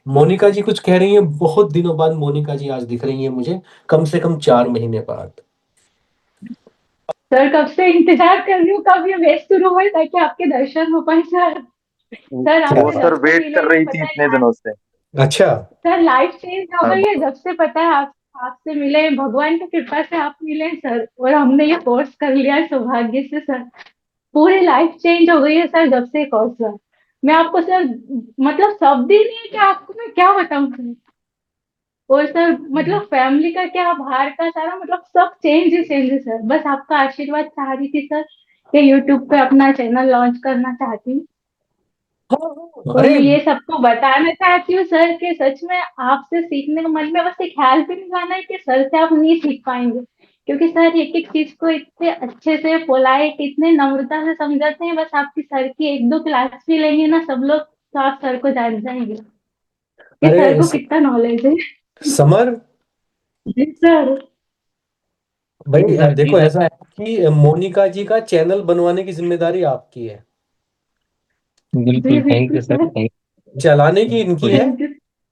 मोनिका जी कुछ कह रही हैं, बहुत दिनों बाद मोनिका जी आज दिख रही हैं मुझे, कम से कम 4 महीने बाद। सर कब से इंतजार कर रही हूँ, कब ये वेट शुरू हुई ताकि आपके दर्शन हो पाए सर। सर क्या? वो आपसे सर जब से वेट मिले कर हैं रही थी पता इतने है। दिनों से। अच्छा। सर लाइफ चेंज हो हाँ गई है जब से, पता है आप। आपसे मिले, भगवान की कृपा से आप मिले हैं सर, और हमने ये कोर्स कर लिया है सौभाग्य से सर। पूरी लाइफ चेंज हो गई है सर जब से कोर्स हुआ। मैं आपको सर, मतलब शब्द ही नहीं है कि आपको मैं क्या बताऊं सर। और सर मतलब फैमिली का क्या, बाहर का सारा मतलब सब चेंज ही चेंज है सर। बस आपका आशीर्वाद चाह रही थी सर, कि यूट्यूब पे अपना चैनल लॉन्च करना चाहती हूँ। हाँ हाँ, और अरे मैं ये सबको बताना चाहती हूँ सर कि सच में आपसे सीखने का मन में बस एक ख्याल भी नहीं आना है कि सर से आप नहीं सीख पाएंगे। क्योंकि सर एक एक चीज को इतने अच्छे से पोलाइट, इतने नम्रता से समझाते हैं। बस आपकी सर की एक दो क्लास भी लेंगे ना सब लोग, तो आप सर को जान जाएंगे कि अरे सर को कितना नॉलेज है। समर जी सर। भाई, देखो ऐसा है कि मोनिका जी का चैनल बनवाने की जिम्मेदारी आपकी है। जी बिल्कुल, थैंक बिल्कुल यू सर, सर। थैंक चलाने की इनकी है, थैंक यू।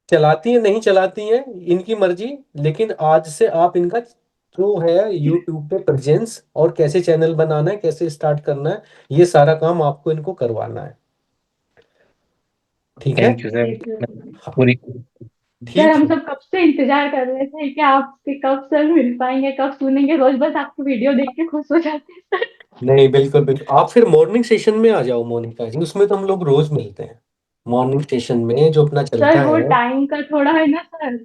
चलाती है नहीं चलाती है इनकी मर्जी। लेकिन आज से आप इनका जो है यूट्यूब पे प्रेजेंस, और कैसे चैनल बनाना है, कैसे स्टार्ट करना है, ये सारा काम आपको इनको करवाना है। ठीक है? Thank you sir. जी सर। पूरी सर ठीक हम है। सब कब से इंतजार कर रहे थे कि आपसे कब सर मिल पाएंगे, कब सुनेंगे। रोज बस आपकी वीडियो देख के खुश हो जाते हैं सर। नहीं, बिल्कुल बिल्कुल, आप फिर मॉर्निंग सेशन में आ जाओ मोनिका जी, उसमें तो हम लोग रोज मिलते हैं। मॉर्निंग सेशन में जो अपना सर चलता वो है। टाइम का थोड़ा है ना सर।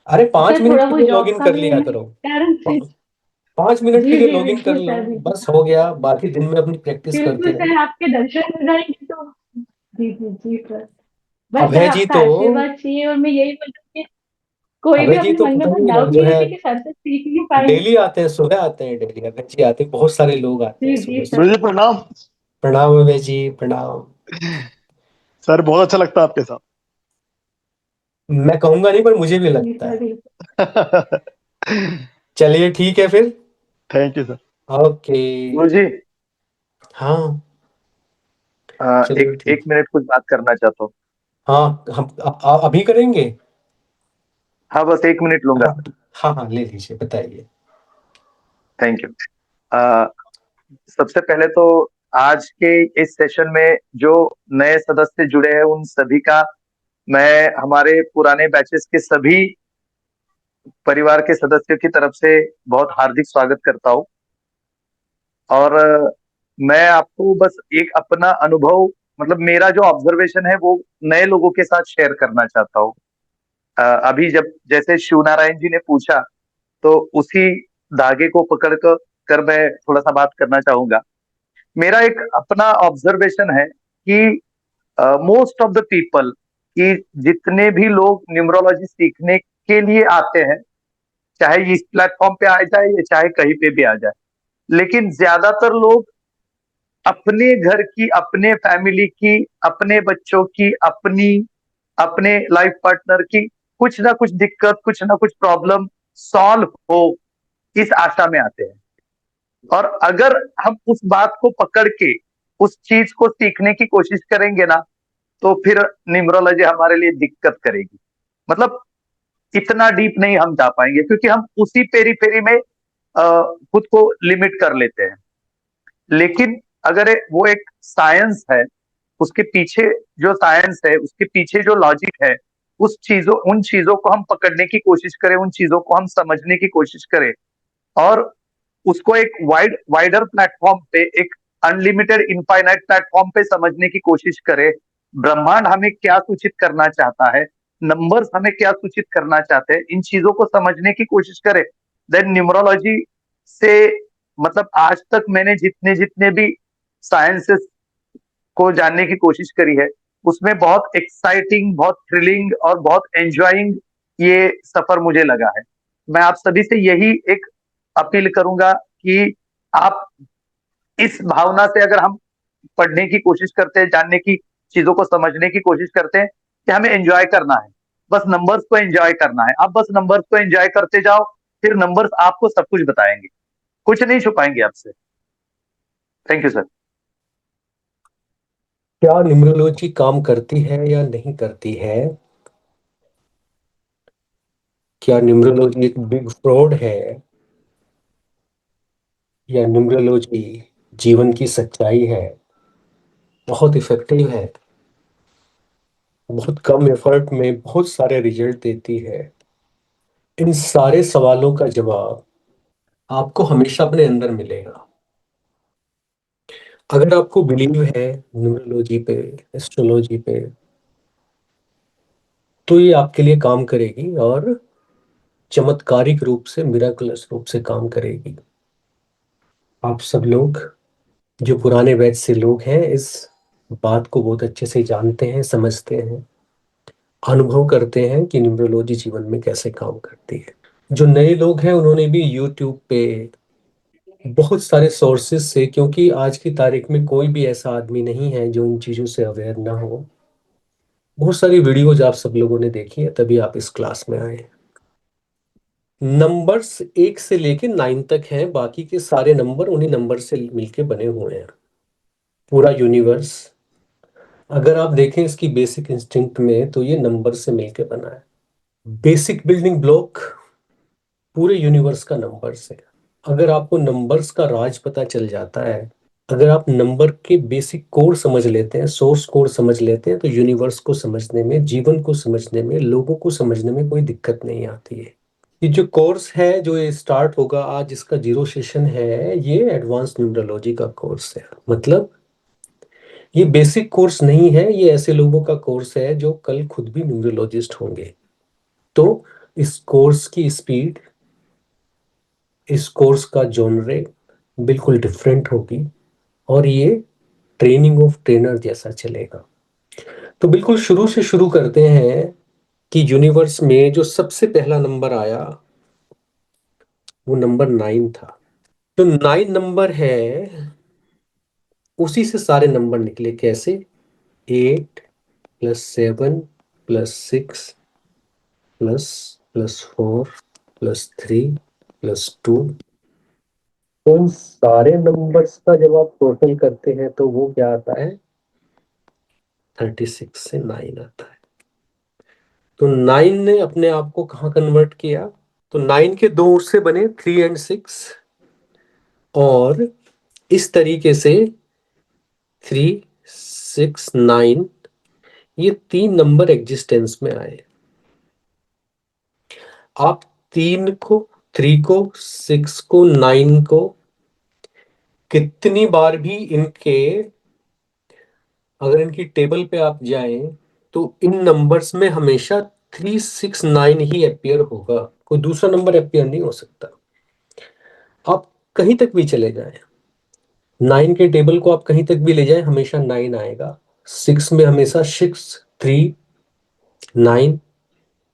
अरे 5 मिनट थोड़ा के वो लिए लॉग जॉब इन का कर भी है लिया ना करो। कारण से। 5 मिनट के जी लिए जी लॉग इन कर बिल्कुल लो, सर, बिल्कुल। बस हो गया, बाकी दिन में अपनी प्रैक्टिस करते बिल्कुल रहो। सर, आपके दर्शन हो जाएंगे तो। जी जी जी सर। बस सर अभय जी आपका तो आशीर्वाद चाहिए, और मैं यही बोलूँ कि कोई भी अभय जी अपने तो मन में पता बस नहीं डाउट जो नहीं है, रखे कि सर से सीख नहीं पाएंगे। डेली आते हैं, सुबह आते हैं, डेली अभय जी आते हैं, बहुत सारे लोग आते हैं जी जी सुबह सर। सुबह। जी प्रणाम। प्रणाम अभय जी, प्रणाम। सर बहुत अच्छा लगता है आपके मैं कहूंगा नहीं, पर मुझे भी जी लगता सर है। बिल्कुल। साथ। चलिए ठीक है फिर। Thank you sir. ओके। गुरुजी, हाँ, चलिए एक ठीक। एक मिनट कुछ बात करना चाहता हूँ। हाँ, हम अभी करेंगे। हाँ, बस 1 मिनट लूंगा। हाँ हाँ हाँ, ले लीजिए, बताइए। Thank you. सबसे पहले तो आज के इस सेशन में जो नए सदस्य जुड़े हैं उन सभी का मैं हमारे पुराने बैचेस के सभी परिवार के सदस्यों की तरफ से बहुत हार्दिक स्वागत करता हूँ। और मैं आपको बस एक अपना अनुभव, मतलब मेरा जो ऑब्जर्वेशन है वो नए लोगों के साथ शेयर करना चाहता हूँ। अभी जब जैसे शिव नारायण जी ने पूछा, तो उसी धागे को पकड़ कर मैं थोड़ा सा बात करना चाहूंगा। मेरा एक अपना ऑब्जर्वेशन है कि मोस्ट ऑफ द पीपल, कि जितने भी लोग न्यूमरोलॉजी सीखने के लिए आते हैं, चाहे इस प्लेटफॉर्म पे आ जाए या चाहे कहीं पे भी आ जाए, लेकिन ज्यादातर लोग अपने घर की, अपने फैमिली की, अपने बच्चों की, अपनी अपने लाइफ पार्टनर की कुछ ना कुछ दिक्कत, कुछ ना कुछ प्रॉब्लम सॉल्व हो, इस आशा में आते हैं। और अगर हम उस बात को पकड़ के उस चीज को सीखने की कोशिश करेंगे ना, तो फिर न्यूमरोलॉजी हमारे लिए दिक्कत करेगी। मतलब इतना डीप नहीं हम जा पाएंगे, क्योंकि हम उसी पेरी पेरी में खुद को लिमिट कर लेते हैं। लेकिन अगर वो एक साइंस है, उसके पीछे जो साइंस है, उसके पीछे जो लॉजिक है, उन चीजों को हम पकड़ने की कोशिश करें, उन चीजों को हम समझने की कोशिश करें, और उसको एक वाइडर प्लेटफॉर्म पे, एक अनलिमिटेड इनफाइनाइट प्लेटफॉर्म पे समझने की कोशिश करें। ब्रह्मांड हमें क्या सूचित करना चाहता है, नंबर्स हमें क्या सूचित करना चाहते हैं, इन चीजों को समझने की कोशिश करें। देन न्यूमरोलॉजी से, मतलब आज तक मैंने जितने जितने भी साइंसेस को जानने की कोशिश करी है, उसमें बहुत एक्साइटिंग, बहुत थ्रिलिंग और बहुत एंजॉइंग ये सफर मुझे लगा है। मैं आप सभी से यही एक अपील करूंगा कि आप इस भावना से, अगर हम पढ़ने की कोशिश करते हैं, जानने की, चीजों को समझने की कोशिश करते हैं कि हमें एंजॉय करना है, बस नंबर्स को एंजॉय करना है, आप बस नंबर्स को एंजॉय करते जाओ, फिर नंबर्स आपको सब कुछ बताएंगे, कुछ नहीं छुपाएंगे आपसे। Thank you sir. क्या न्यूमरोलॉजी काम करती है या नहीं करती है? क्या न्यूमरोलॉजी एक बिग फ्रॉड है, या न्यूमरोलॉजी जीवन की सच्चाई है, बहुत इफेक्टिव है, बहुत कम एफर्ट में बहुत सारे रिजल्ट देती है? इन सारे सवालों का जवाब आपको हमेशा अपने अंदर मिलेगा। अगर आपको बिलीव है न्यूमरोलॉजी पे, एस्ट्रोलॉजी पे, तो ये आपके लिए काम करेगी और चमत्कारिक रूप से, मिराकुलस रूप से काम करेगी। आप सब लोग जो पुराने बैच से लोग हैं, इस बात को बहुत अच्छे से जानते हैं, समझते हैं, अनुभव करते हैं कि न्यूमरोलॉजी जीवन में कैसे काम करती है। जो नए लोग हैं उन्होंने भी यूट्यूब पे बहुत सारे सोर्सेस से, क्योंकि आज की तारीख में कोई भी ऐसा आदमी नहीं है जो इन चीज़ों से अवेयर ना हो, बहुत सारी वीडियोज आप सब लोगों ने देखी है, तभी आप इस क्लास में आए। नंबर्स 1 से लेके 9 तक हैं, बाकी के सारे नंबर उन्हीं नंबर से मिलके बने हुए हैं। पूरा यूनिवर्स अगर आप देखें इसकी बेसिक इंस्टिंक्ट में, तो ये नंबर से मिलके बना है। बेसिक बिल्डिंग ब्लॉक पूरे यूनिवर्स का नंबर से। अगर आपको नंबर्स का राज पता चल जाता है, अगर आप नंबर के बेसिक कोड समझ लेते हैं, सोर्स कोड समझ लेते हैं, तो यूनिवर्स को समझने में, जीवन को समझने में, लोगों को समझने में कोई दिक्कत नहीं आती है। ये जो कोर्स है, जो ये स्टार्ट होगा आज, इसका 0 सेशन है, ये एडवांस न्यूमरोलॉजी का कोर्स है। मतलब ये बेसिक कोर्स नहीं है, ये ऐसे लोगों का कोर्स है जो कल खुद भी न्यूमरोलॉजिस्ट होंगे। तो इस कोर्स की स्पीड, इस कोर्स का जॉनरे बिल्कुल डिफरेंट होगी, और ये ट्रेनिंग ऑफ ट्रेनर जैसा चलेगा। तो बिल्कुल शुरू से शुरू करते हैं कि यूनिवर्स में जो सबसे पहला नंबर आया वो नंबर 9 था। जो 9 नंबर है उसी से सारे नंबर निकले। कैसे? 8 plus 7 plus 6 plus plus 4 plus 3 plus 2। तो इन सारे नंबर्स का जब आप टोटल करते हैं तो वो क्या आता है? 36 से 9 आता है। तो 9 ने अपने आप को कहाँ कन्वर्ट किया? तो 9 के दो से बने 3 एंड 6, और इस तरीके से 3 6 9 ये 3 नंबर एग्जिस्टेंस में आए। आप 3 को, 3 को, 6 को, 9 को कितनी बार भी इनके, अगर इनकी टेबल पे आप जाएं तो इन नंबर्स में हमेशा 3 6 9 ही अपियर होगा, कोई दूसरा नंबर अपियर नहीं हो सकता। आप कहीं तक भी चले जाएं, 9 के टेबल को आप कहीं तक भी ले जाएं, हमेशा 9 आएगा। 6 में हमेशा 6 3 9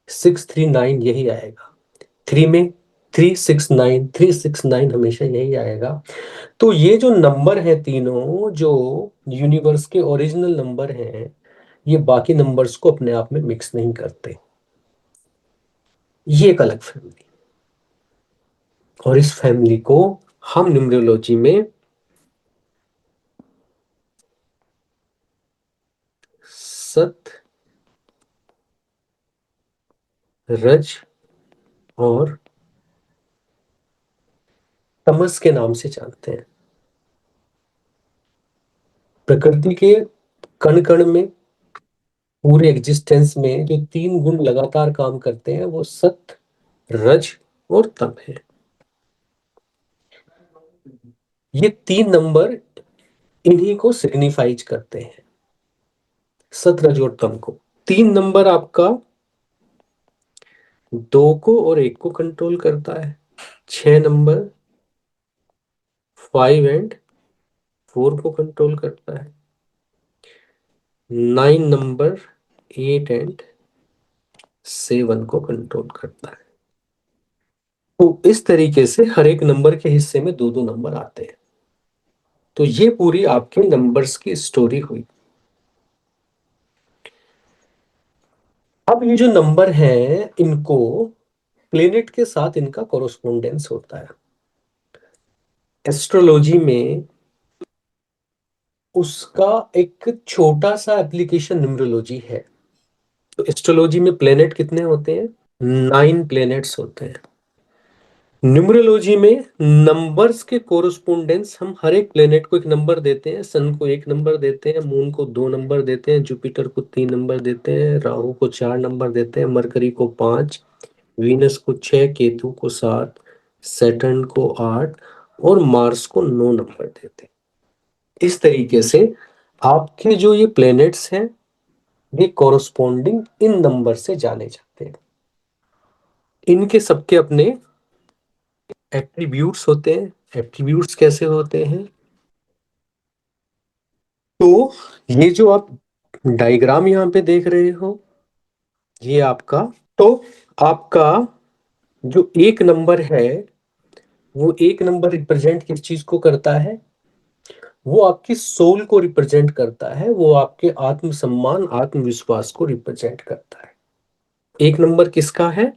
6 3 9 यही आएगा। 3 में 3 6 9 3 6 9 हमेशा यही आएगा। तो ये जो नंबर है तीनों, जो यूनिवर्स के ओरिजिनल नंबर हैं, ये बाकी नंबर्स को अपने आप में मिक्स नहीं करते। ये एक अलग फैमिली, और इस फैमिली को हम न्यूमरोलॉजी में सत, रज और तमस के नाम से जानते हैं। प्रकृति के कण कण में, पूरे एग्जिस्टेंस में जो 3 गुण लगातार काम करते हैं वो सत, रज और तम है। ये 3 नंबर इन्हीं को सिग्निफाइज करते हैं, सत, रज और तम को। 3 नंबर आपका 2 को और 1 को कंट्रोल करता है। 6 नंबर 5 एंड 4 को कंट्रोल करता है। 9 नंबर 8 एंड 7 को कंट्रोल करता है। तो इस तरीके से हर एक नंबर के हिस्से में 2 2 नंबर आते हैं। तो ये पूरी आपके नंबर्स की स्टोरी हुई। अब ये जो नंबर हैं, इनको प्लेनेट के साथ इनका कोरोस्पोंडेंस होता है। एस्ट्रोलॉजी में उसका एक छोटा सा एप्लीकेशन न्यूमरोलॉजी है। तो एस्ट्रोलॉजी में प्लेनेट कितने होते हैं? 9 प्लेनेट्स होते हैं। न्यूमरोलॉजी में नंबर्स के कोरोस्पोंडेंस हम हर एक प्लेनेट को एक नंबर देते हैं। सन को 1 नंबर देते हैं, मून को 2 नंबर देते हैं, जुपिटर को 3 नंबर देते हैं, राहु को 4 नंबर देते हैं, मरकरी को 5, वीनस को 6, केतु को 7, सैटर्न को 8 और मार्स को 9 नंबर देते हैं। इस तरीके से आपके जो ये प्लेनेट्स हैं ये कोरोस्पोंडिंग इन नंबर से जाने जाते हैं। इनके सबके अपने एट्रीब्यूट्स होते हैं। एट्रीब्यूट्स कैसे होते हैं? तो ये जो आप डायग्राम यहाँ पे देख रहे हो, ये आपका, तो आपका जो 1 नंबर है वो 1 नंबर रिप्रेजेंट किस चीज को करता है? वो आपकी सोल को रिप्रेजेंट करता है, वो आपके आत्मसम्मान आत्मविश्वास को रिप्रेजेंट करता है। 1 नंबर किसका है?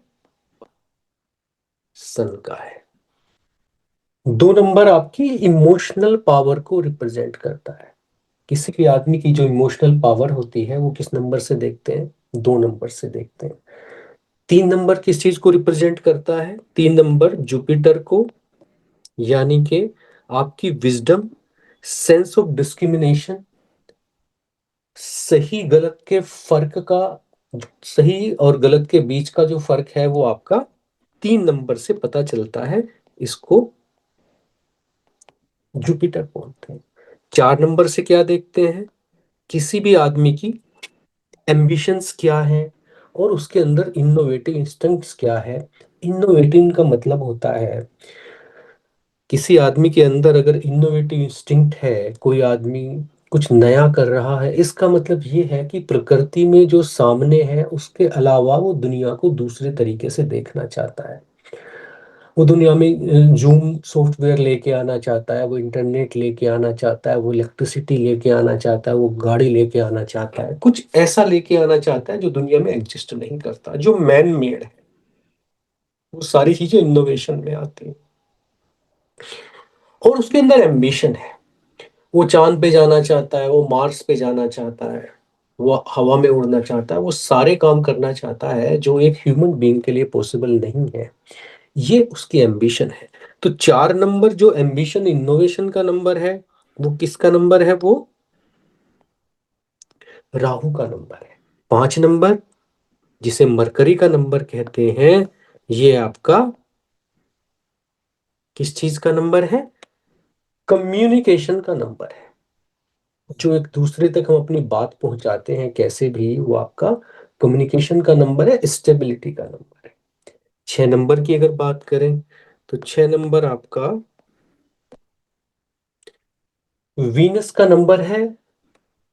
सन का है। 2 नंबर आपकी इमोशनल पावर को रिप्रेजेंट करता है। किसी भी आदमी की जो इमोशनल पावर होती है वो किस नंबर से देखते हैं? 2 नंबर से देखते हैं। 3 नंबर किस चीज को रिप्रेजेंट करता है? 3 नंबर जुपिटर को, यानी कि आपकी विजडम, सेंस ऑफ डिस्क्रिमिनेशन, सही गलत के फर्क का, सही और गलत के बीच का जो फर्क है वो आपका 3 नंबर से पता चलता है। इसको जुपिटर बोलते हैं। 4 नंबर से क्या देखते हैं? किसी भी आदमी की एम्बिशंस क्या है और उसके अंदर इनोवेटिव इंस्टिंक्ट्स क्या है। इनोवेटिव का मतलब होता है किसी आदमी के अंदर अगर इनोवेटिव इंस्टिंक्ट है, कोई आदमी कुछ नया कर रहा है, इसका मतलब ये है कि प्रकृति में जो सामने है उसके अलावा वो दुनिया को दूसरे तरीके से देखना चाहता है। वो दुनिया में जूम सॉफ्टवेयर लेके आना चाहता है, वो इंटरनेट लेके आना चाहता है, वो इलेक्ट्रिसिटी लेके आना चाहता है, वो गाड़ी लेके आना चाहता है, कुछ ऐसा लेके आना चाहता है जो दुनिया में एग्जिस्ट नहीं करता, जो मैन मेड है। वो सारी चीजें इनोवेशन में आती हैं। और उसके अंदर एम्बिशन है, वो चांद पे जाना चाहता है, वो मार्स पे जाना चाहता है, वो हवा में उड़ना चाहता है, वो सारे काम करना चाहता है जो एक ह्यूमन बीइंग के लिए पॉसिबल नहीं है। ये उसकी एम्बिशन है। तो 4 नंबर जो एम्बिशन इनोवेशन का नंबर है, वो किसका नंबर है? वो राहु का नंबर है। 5 नंबर जिसे मरकरी का नंबर कहते हैं, ये आपका किस चीज का नंबर है? कम्युनिकेशन का नंबर है। जो एक दूसरे तक हम अपनी बात पहुंचाते हैं कैसे भी, वो आपका कम्युनिकेशन का नंबर है, स्टेबिलिटी का नंबर है। 6 नंबर की अगर बात करें तो 6 नंबर आपका वीनस का नंबर है।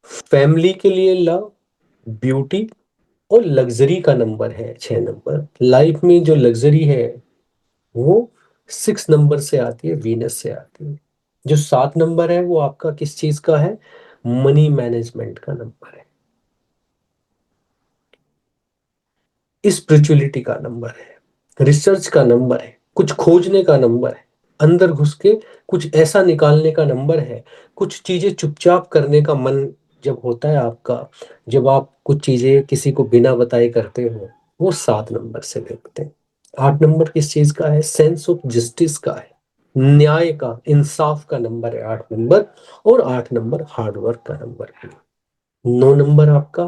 फैमिली के लिए लव, ब्यूटी और लग्जरी का नंबर है 6 नंबर। लाइफ में जो लग्जरी है वो 6 नंबर से आती है, वीनस से आती है। जो 7 नंबर है वो आपका किस चीज का है? मनी मैनेजमेंट का नंबर है, स्पिरिचुअलिटी का नंबर है, रिसर्च का नंबर है, कुछ खोजने का नंबर है, अंदर घुस के कुछ ऐसा निकालने का नंबर है, कुछ चीजें चुपचाप करने का मन जब होता है आपका, जब आप कुछ चीजें किसी को बिना बताए करते हो, वो 7 नंबर से देखते हैं। 8 नंबर किस चीज का है? सेंस ऑफ जस्टिस का है, न्याय का, इंसाफ का नंबर है 8 नंबर। और 8 नंबर हार्डवर्क का नंबर है। 9 नंबर आपका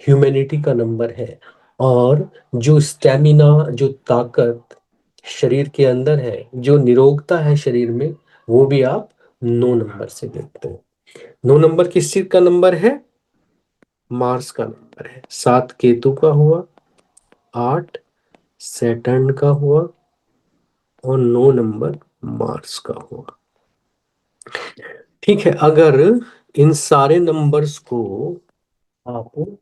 ह्यूमैनिटी का नंबर है। और जो स्टेमिना, जो ताकत शरीर के अंदर है, जो निरोगता है शरीर में, वो भी आप 9 नंबर से देखते हो। 9 नंबर किस चीज का नंबर है? मार्स का नंबर है। 7 केतु का हुआ, 8 सैटर्न का हुआ और 9 नंबर मार्स का हुआ। ठीक है, अगर इन सारे नंबर्स को आप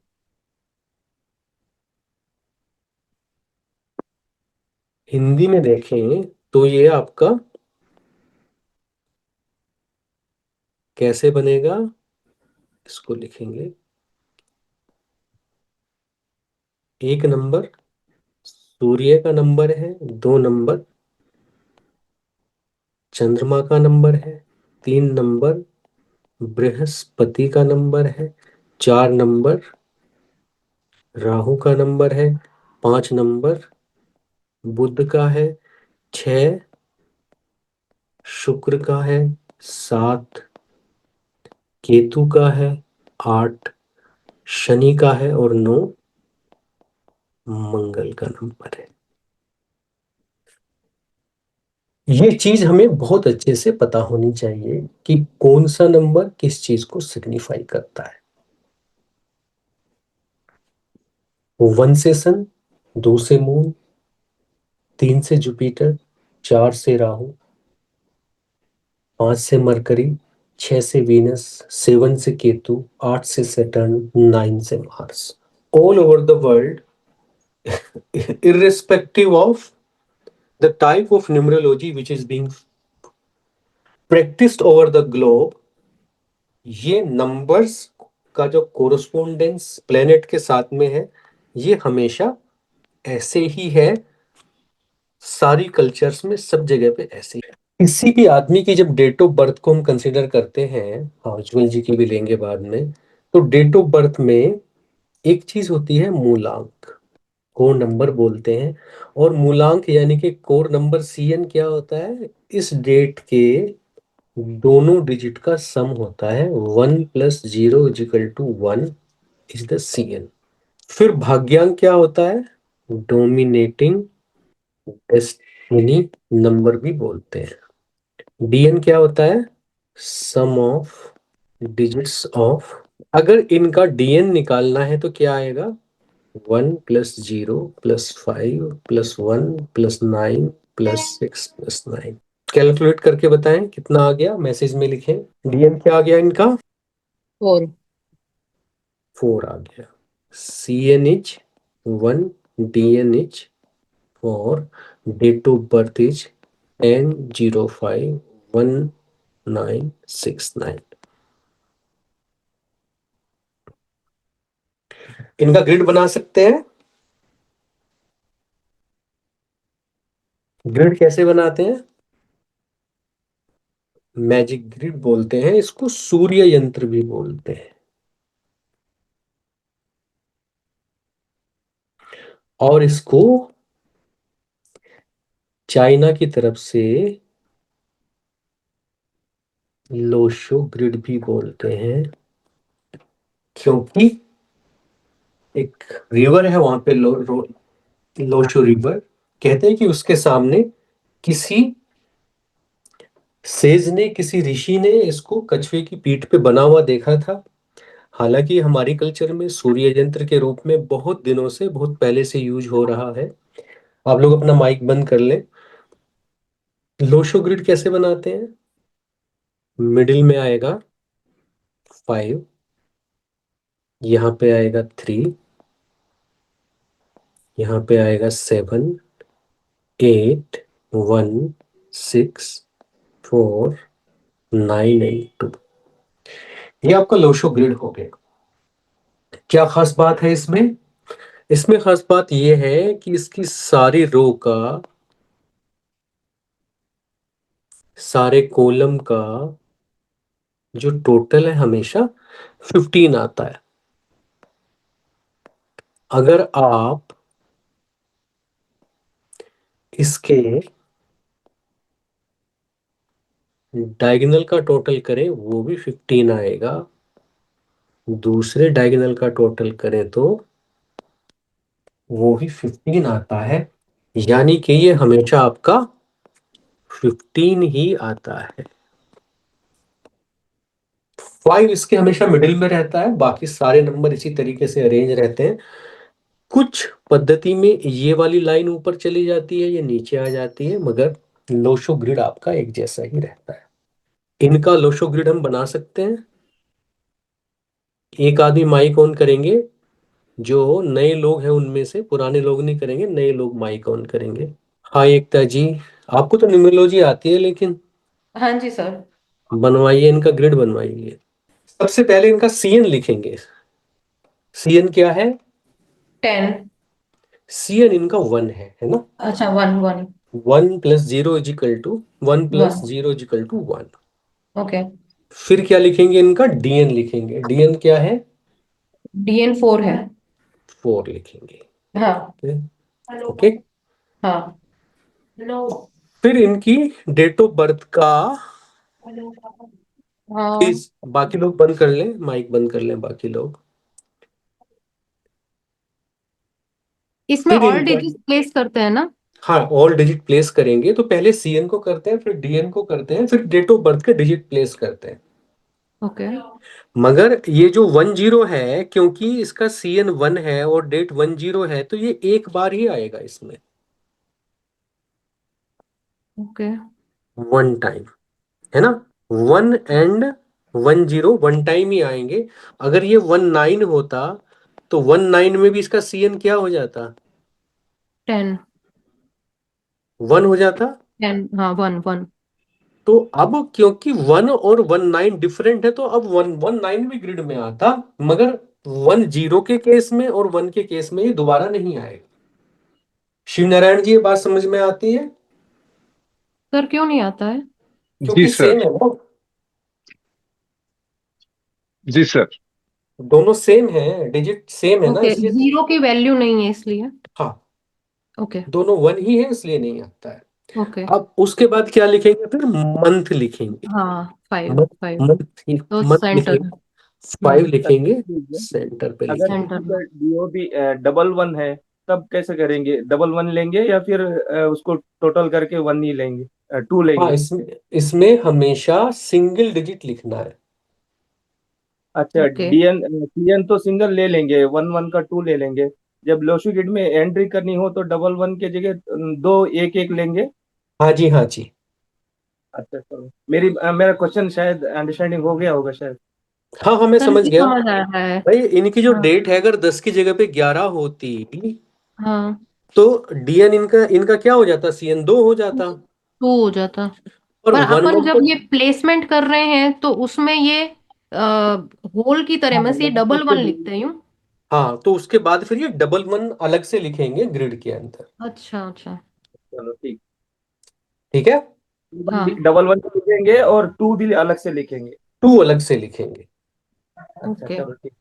हिंदी में देखें तो ये आपका कैसे बनेगा? इसको लिखेंगे 1 नंबर सूर्य का नंबर है, 2 नंबर चंद्रमा का नंबर है, 3 नंबर बृहस्पति का नंबर है, 4 नंबर राहु का नंबर है, 5 नंबर बुध का है 6, शुक्र का है 7, केतु का है 8, शनि का है और 9 मंगल का नंबर है। ये चीज हमें बहुत अच्छे से पता होनी चाहिए कि कौन सा नंबर किस चीज को सिग्निफाई करता है। 1 से सन, 2 से मून, 3 से जुपिटर, 4 से राहु, 5 से मरकरी, 6 से वीनस, 7 से केतु, 8 से सैटर्न, 9 से Mars. All over the world, irrespective of the type of numerology which is being practiced over the globe, ये नंबर्स का जो कोरस्पोंडेंस प्लेनेट के साथ में है ये हमेशा ऐसे ही है। सारी कल्चर्स में सब जगह पे ऐसे ही है। किसी भी आदमी की जब डेट ऑफ बर्थ को हम कंसिडर करते हैं, हाँ ज्वेल जी की भी लेंगे बाद में, तो डेट ऑफ बर्थ में एक चीज होती है मूलांक, कोर नंबर बोलते हैं। और मूलांक यानी कि कोर नंबर सीएन क्या होता है, इस डेट के दोनों डिजिट का सम होता है। 1 + 0 = 1 इज द सीएन। फिर भाग्यांक क्या होता है, डोमिनेटिंग डेस्टिनी नंबर भी बोलते हैं। डीएन क्या होता है, सम ऑफ डिजिट्स ऑफ। अगर इनका डीएन निकालना है तो क्या आएगा, 1 + 0 + 5 + 1 + 9 + 6 + 9। कैलकुलेट करके बताएं कितना आ गया, मैसेज में लिखें। डीएन क्या आ गया इनका, 4। 4 आ गया। CN is 1, DN is 4, date of birth is 10/05/1969। इनका ग्रिड बना सकते हैं। ग्रिड कैसे बनाते हैं, मैजिक ग्रिड बोलते हैं इसको, सूर्य यंत्र भी बोलते हैं। और इसको चाइना की तरफ से लोशो ग्रिड भी बोलते हैं, क्योंकि एक रिवर है वहां पे लोशो रिवर। कहते हैं कि उसके सामने किसी सेज ने, किसी ऋषि ने इसको कछुए की पीठ पे बना हुआ देखा था। हालांकि हमारी कल्चर में सूर्य यंत्र के रूप में बहुत दिनों से, बहुत पहले से यूज हो रहा है। आप लोग अपना माइक बंद कर लें। लोशो ग्रिड कैसे बनाते हैं, मिडिल में आएगा 5, यहाँ पे आएगा 3, यहाँ पे आएगा 7, 8, 1, 6, 4, 9 एंड 2। ये आपका लोशो ग्रिड हो गया। क्या खास बात है इसमें, इसमें खास बात यह है कि इसकी सारी रो का, सारे कॉलम का जो टोटल है हमेशा 15 आता है। अगर आप इसके डायगोनल का टोटल करें वो भी 15 आएगा, दूसरे डायगोनल का टोटल करें तो वो भी 15 आता है। यानी कि ये हमेशा आपका 15 ही आता है। 5 इसके हमेशा मिडिल में रहता है, बाकी सारे नंबर इसी तरीके से अरेंज रहते हैं। कुछ पद्धति में ये वाली लाइन ऊपर चली जाती है, ये नीचे आ जाती है, मगर लोशो ग्रिड आपका एक जैसा ही रहता है। इनका लोशो ग्रिड हम बना सकते हैं। एक आदमी माइक ऑन करेंगे, जो नए लोग हैं उनमें से, पुराने लोग नहीं करेंगे, नए लोग माइक ऑन करेंगे। हाँ एकता जी, आपको तो न्यूमरोलॉजी आती है, लेकिन हाँ जी सर। बनवाइए, इनका ग्रिड बनवाइए। सबसे पहले इनका सीएन लिखेंगे। सीएन क्या है, 10। सीएन इनका 1 है ना। अच्छा, 1 1। 1 + 0 = 1 ओके। फिर क्या लिखेंगे, इनका डीएन लिखेंगे। डीएन क्या है, DN 4 है। 4 लिखेंगे। हाँ। ओके, हाँ फिर इनकी डेट ऑफ बर्थ का, हाँ प्लीज बाकी लोग बंद कर लें, माइक बंद कर लें बाकी लोग। इसमें फिर ऑल इनका, डिजिट प्लेस करते हैं ना? हाँ ऑल डिजिट प्लेस करेंगे, तो पहले सीएन को करते हैं, फिर डीएन को करते हैं, फिर डेट ऑफ बर्थ के डिजिट प्लेस करते हैं। ओके मगर ये जो 10 है, क्योंकि इसका सीएन 1 है और डेट 10 है, तो ये एक बार ही आएगा इसमें, ओके वन टाइम, है ना। 1 एंड 10 वन टाइम ही आएंगे। अगर ये 19 होता तो 19 में भी इसका सीएन क्या हो जाता, 10 1 हो जाता। 10 हाँ 1 1। तो अब क्योंकि 1 और 19 डिफरेंट है, तो अब 119 भी ग्रिड में आता, मगर 10 के केस में और 1 के केस में ये दोबारा नहीं आएगा। शिव नारायण जी, ये बात समझ में आती है? सर क्यों नहीं आता है? जी क्योंकि सर। सेम है ना, जी सर। दोनों सेम है, डिजिट सेम है ना, ओके, इसलिए। जीरो की वैल्यू नहीं है इसलिए। हाँ, ओके दोनों 1 ही है, इसलिए नहीं आता है। ओके अब उसके बाद क्या लिखेंगे, फिर मंथ लिखेंगे। हाँ 5 मंथ 5 मंथ तो मंथ सेंटर। लिखेंगे, 5 अच्छा लिखेंगे, ठीक है। सेंटर पे अगर लिखेंगे। सेंटर किसी में। का डीओबी डबल वन है तब कैसे करेंगे? डबल वन लेंगे या फिर उसको टोटल करके वन ही लेंगे, टू हाँ, लेंगे? इसमें इसमें हमेशा सिंगल डिजिट लिखना है। अच्छा, ओके डीएन सीएन तो सिंगल ले लेंगे, वन वन का टू ले लेंगे। जब लोशी गिड में एंट्री करनी हो तो डबल वन के जगह दो एक एक लेंगे। हाँ जी, हाँ जी। अच्छा चलो, मेरा क्वेश्चन शायद अंडरस्टैंडिंग हो गया होगा शायद। हाँ हाँ, मैं सर समझ मुझे गया। समझ आ रहा है। भाई इनकी जो हाँ डेट है, अगर 10 की जगह पे 11 होती, हाँ तो डीएन इनका इनका क्या हो जाता, सीएन 2 हो जाता। 2 हो जाता। और पर वन अपन वन जब तो, ये प्लेसमेंट कर रहे हैं तो उसमें ये होल की तरह में से डबल वन लिखते हैं यूं। हाँ, तो उसके बाद फिर ये डबल 1 अलग से लिखेंगे ग्रिड के अंदर। अच्छा अच्छा। चलो ठीक। ठीक है, हाँ डबल वन लिखेंगे और टू भी अलग से लिखेंगे। 2 अलग से लिखेंगे, अच्छा ओके। चलो ठीक।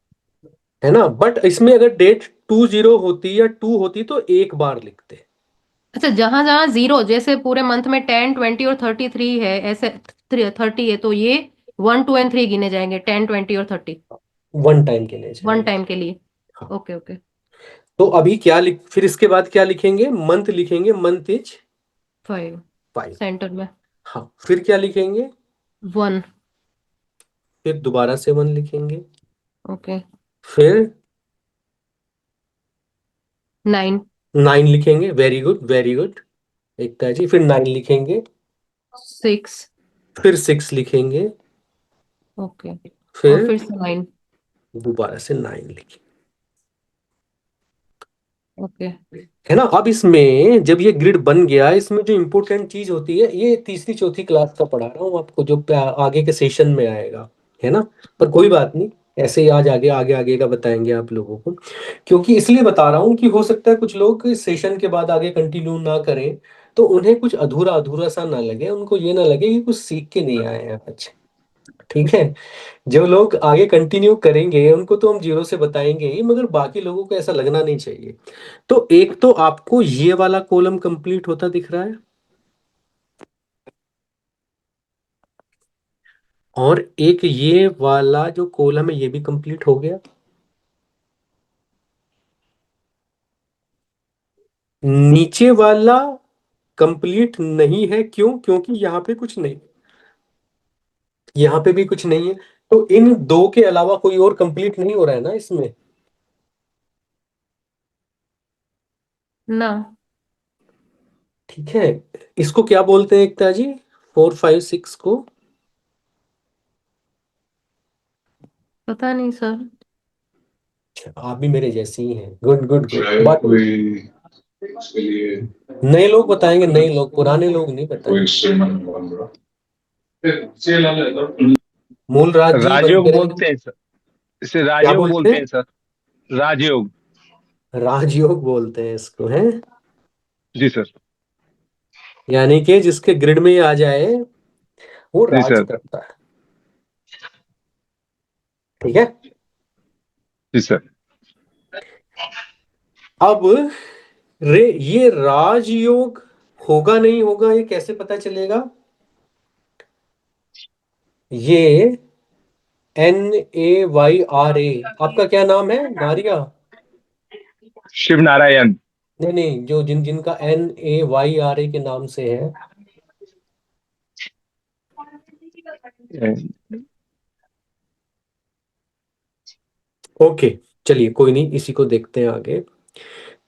है ना। बट इसमें अगर डेट 20 होती या 2 होती तो एक बार लिखते, अच्छा, जहां जहां जीरो, जैसे पूरे मंथ में 10 20 और 33 है, ऐसे 30 है, तो ये 1 2 एंड 3 गिने जाएंगे, 10 20 और 30 वन टाइम के लिए वन जाएंगे। टाइम के लिए। हाँ, ओके ओके। तो अभी क्या लिख, फिर इसके बाद क्या लिखेंगे, मंथ लिखेंगे, मंथ इज 5 5। सेंटर में। हाँ, फिर क्या लिखेंगे, 1। फिर दोबारा से 1 लिखेंगे, ओके। फिर 9 9 लिखेंगे, वेरी गुड वेरी गुड एकता जी, फिर 9 लिखेंगे, 6। फिर 6 लिखेंगे, ओके। और फिर फिर से 9। दोबारा से 9 लिखेंगे, ओके। है ना। अब इसमें जब ये ग्रिड बन गया, इसमें जो इंपॉर्टेंट चीज होती है, ये तीसरी चौथी क्लास का पढ़ा रहा हूँ आपको, जो आगे के सेशन में आएगा, है ना। पर कोई बात नहीं, ऐसे ही आज आगे आगे आगे का बताएंगे आप लोगों को, क्योंकि इसलिए बता रहा हूँ कि हो सकता है कुछ लोग इस सेशन के बाद आगे कंटिन्यू ना करें, तो उन्हें कुछ अधूरा अधूरा सा ना लगे, उनको ये ना लगे कि कुछ सीख के नहीं आए हैं आज। ठीक है, जो लोग आगे कंटिन्यू करेंगे उनको तो हम जीरो से बताएंगे ही, मगर बाकी लोगों को ऐसा लगना नहीं चाहिए। तो एक तो आपको ये वाला कॉलम कंप्लीट होता दिख रहा है, और एक ये वाला जो कॉलम है ये भी कंप्लीट हो गया। नीचे वाला कंप्लीट नहीं है, क्यों? क्योंकि यहाँ पे कुछ नहीं, यहाँ पे भी कुछ नहीं है, तो इन दो के अलावा कोई और कंप्लीट नहीं हो रहा है ना इसमें। ना। ठीक है, इसको क्या बोलते हैं एकता जी, 4 5 6 को? पता नहीं सर। आप भी मेरे जैसे ही हैं, गुड गुड गुड। शायद बट कोई इसके लिए नए लोग बताएंगे, नए लोग, पुराने लोग नहीं कोई बताएंगे। स्टेटमेंट बन रहा फिर सेल आ जाएगा। मूलराज जी बंद राजयोग करेंगे। बोलते हैं सर, इसे क्या राजयोग बोलते बोलते हैं? हैं सर। राजयोग। राजयोग बोलते हैं इसको, है। जी सर। यानी कि जिसके ग्रिड में ये आ जाए वो जी राज सर। करता है। ठीक है, जी सर। अब ये राजयोग होगा नहीं होगा, ये कैसे पता चलेगा? ये NAYRA, आपका क्या नाम है? नारिया? शिव नारायण। नहीं नहीं, जो जिनका NAYRA के नाम से है। ओके, चलिए कोई नहीं, इसी को देखते हैं आगे।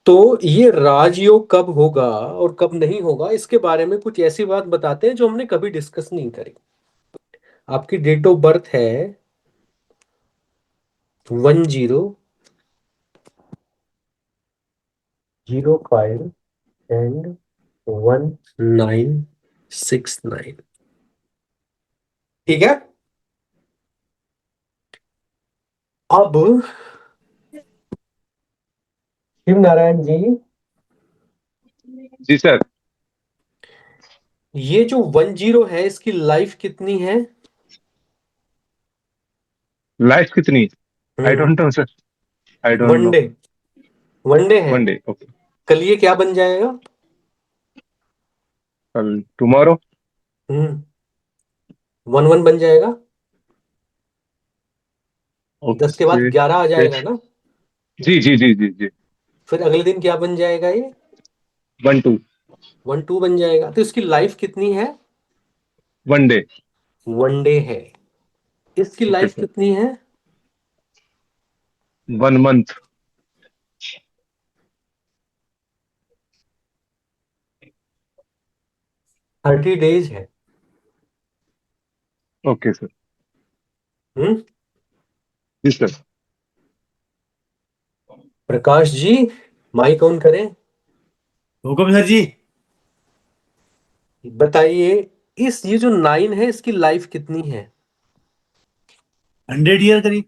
तो ये राजयोग कब होगा और कब नहीं होगा, इसके बारे में कुछ ऐसी बात बताते हैं जो हमने कभी डिस्कस नहीं करी। आपकी डेट ऑफ बर्थ है 1005 एंड 1969, ठीक है। अब शिव नारायण जी, जी सर। ये जो 10 है इसकी लाइफ कितनी है? लाइफ कितनी? I don't know sir, I don't know. One day, one day है। One day, okay. कल ये क्या बन जाएगा? कल टुमारो। 11 बन जाएगा। 10 के बाद ओके। 11 आ जाएगा ना। जी जी जी जी जी। फिर अगले दिन क्या बन जाएगा? ये 1 2। 12 बन जाएगा। तो इसकी लाइफ कितनी है? One day. वनडे है। इसकी ओके लाइफ सर। कितनी है? 1 मंथ। 30 डेज है। Okay sir. हम्म जी sir. Prakash ji, mic on करें। हुक्म सर जी। बताइए, ये जो 9 है इसकी लाइफ कितनी है? 100 ईयर करीब।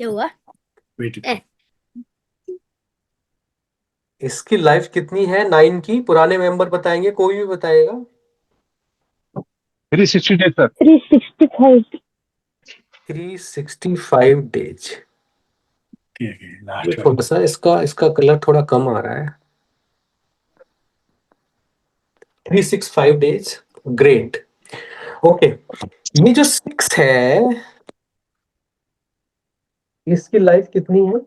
क्या हुआ? वेट। इसकी लाइफ कितनी है 9 की? पुराने मेंबर बताएंगे, कोई भी बताएगा। 360 डेज सर। 365। 365 डेज। ठीक है, लास्ट थोड़ा सा इसका कलर थोड़ा कम आ रहा है। 365 डेज, ग्रेट। ओके, ये जो 6 है इसकी लाइफ कितनी है?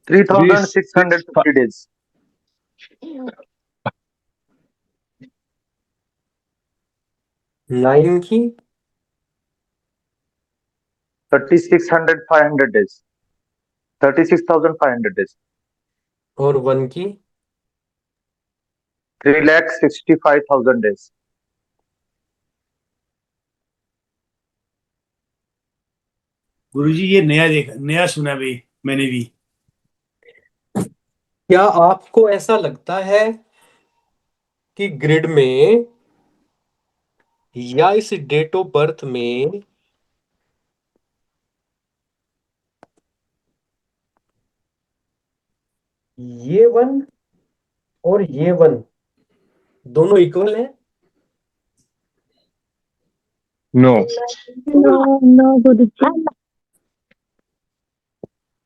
3650 days। 9 की 36,500 days। 36,500 days। और 1 की 3,65,000 days। गुरुजी, ये नया सुना भाई मैंने भी। क्या आपको ऐसा लगता है कि ग्रिड में या इस डेट ऑफ बर्थ में ये 1 और ये 1 दोनों इक्वल है? नो। नो गुरुजी।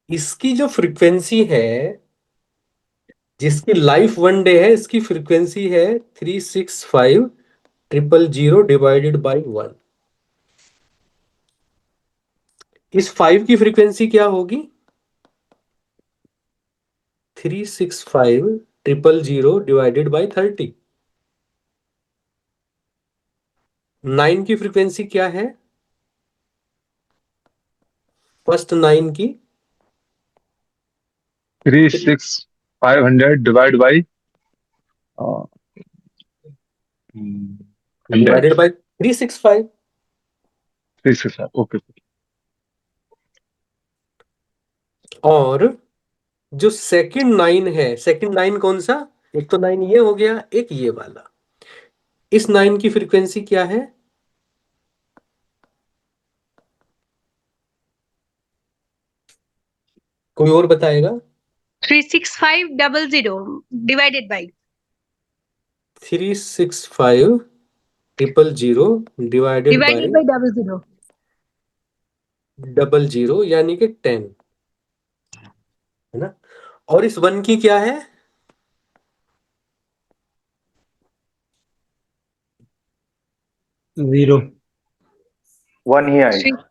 इसकी जो फ्रीक्वेंसी है, जिसकी लाइफ 1 डे है, इसकी फ्रीक्वेंसी है 365,000 डिवाइडेड बाई 1। इस 5 की फ्रीक्वेंसी क्या होगी? 365,000 डिवाइडेड बाई 30। 9 की फ्रीक्वेंसी क्या है? फर्स्ट 9 की 36500 divide by divided by 365। 365। Okay. और जो सेकंड 9 है, सेकंड 9 कौन सा? एक तो 9 ये हो गया, एक ये वाला। इस 9 की फ्रीक्वेंसी क्या है? कोई और बताएगा? 36500 divided by 365,000 डिवाइडेड बाई 00। 00, यानी कि 10। है ना। और इस 1 की क्या है? जीरो। 1 ही आएगा।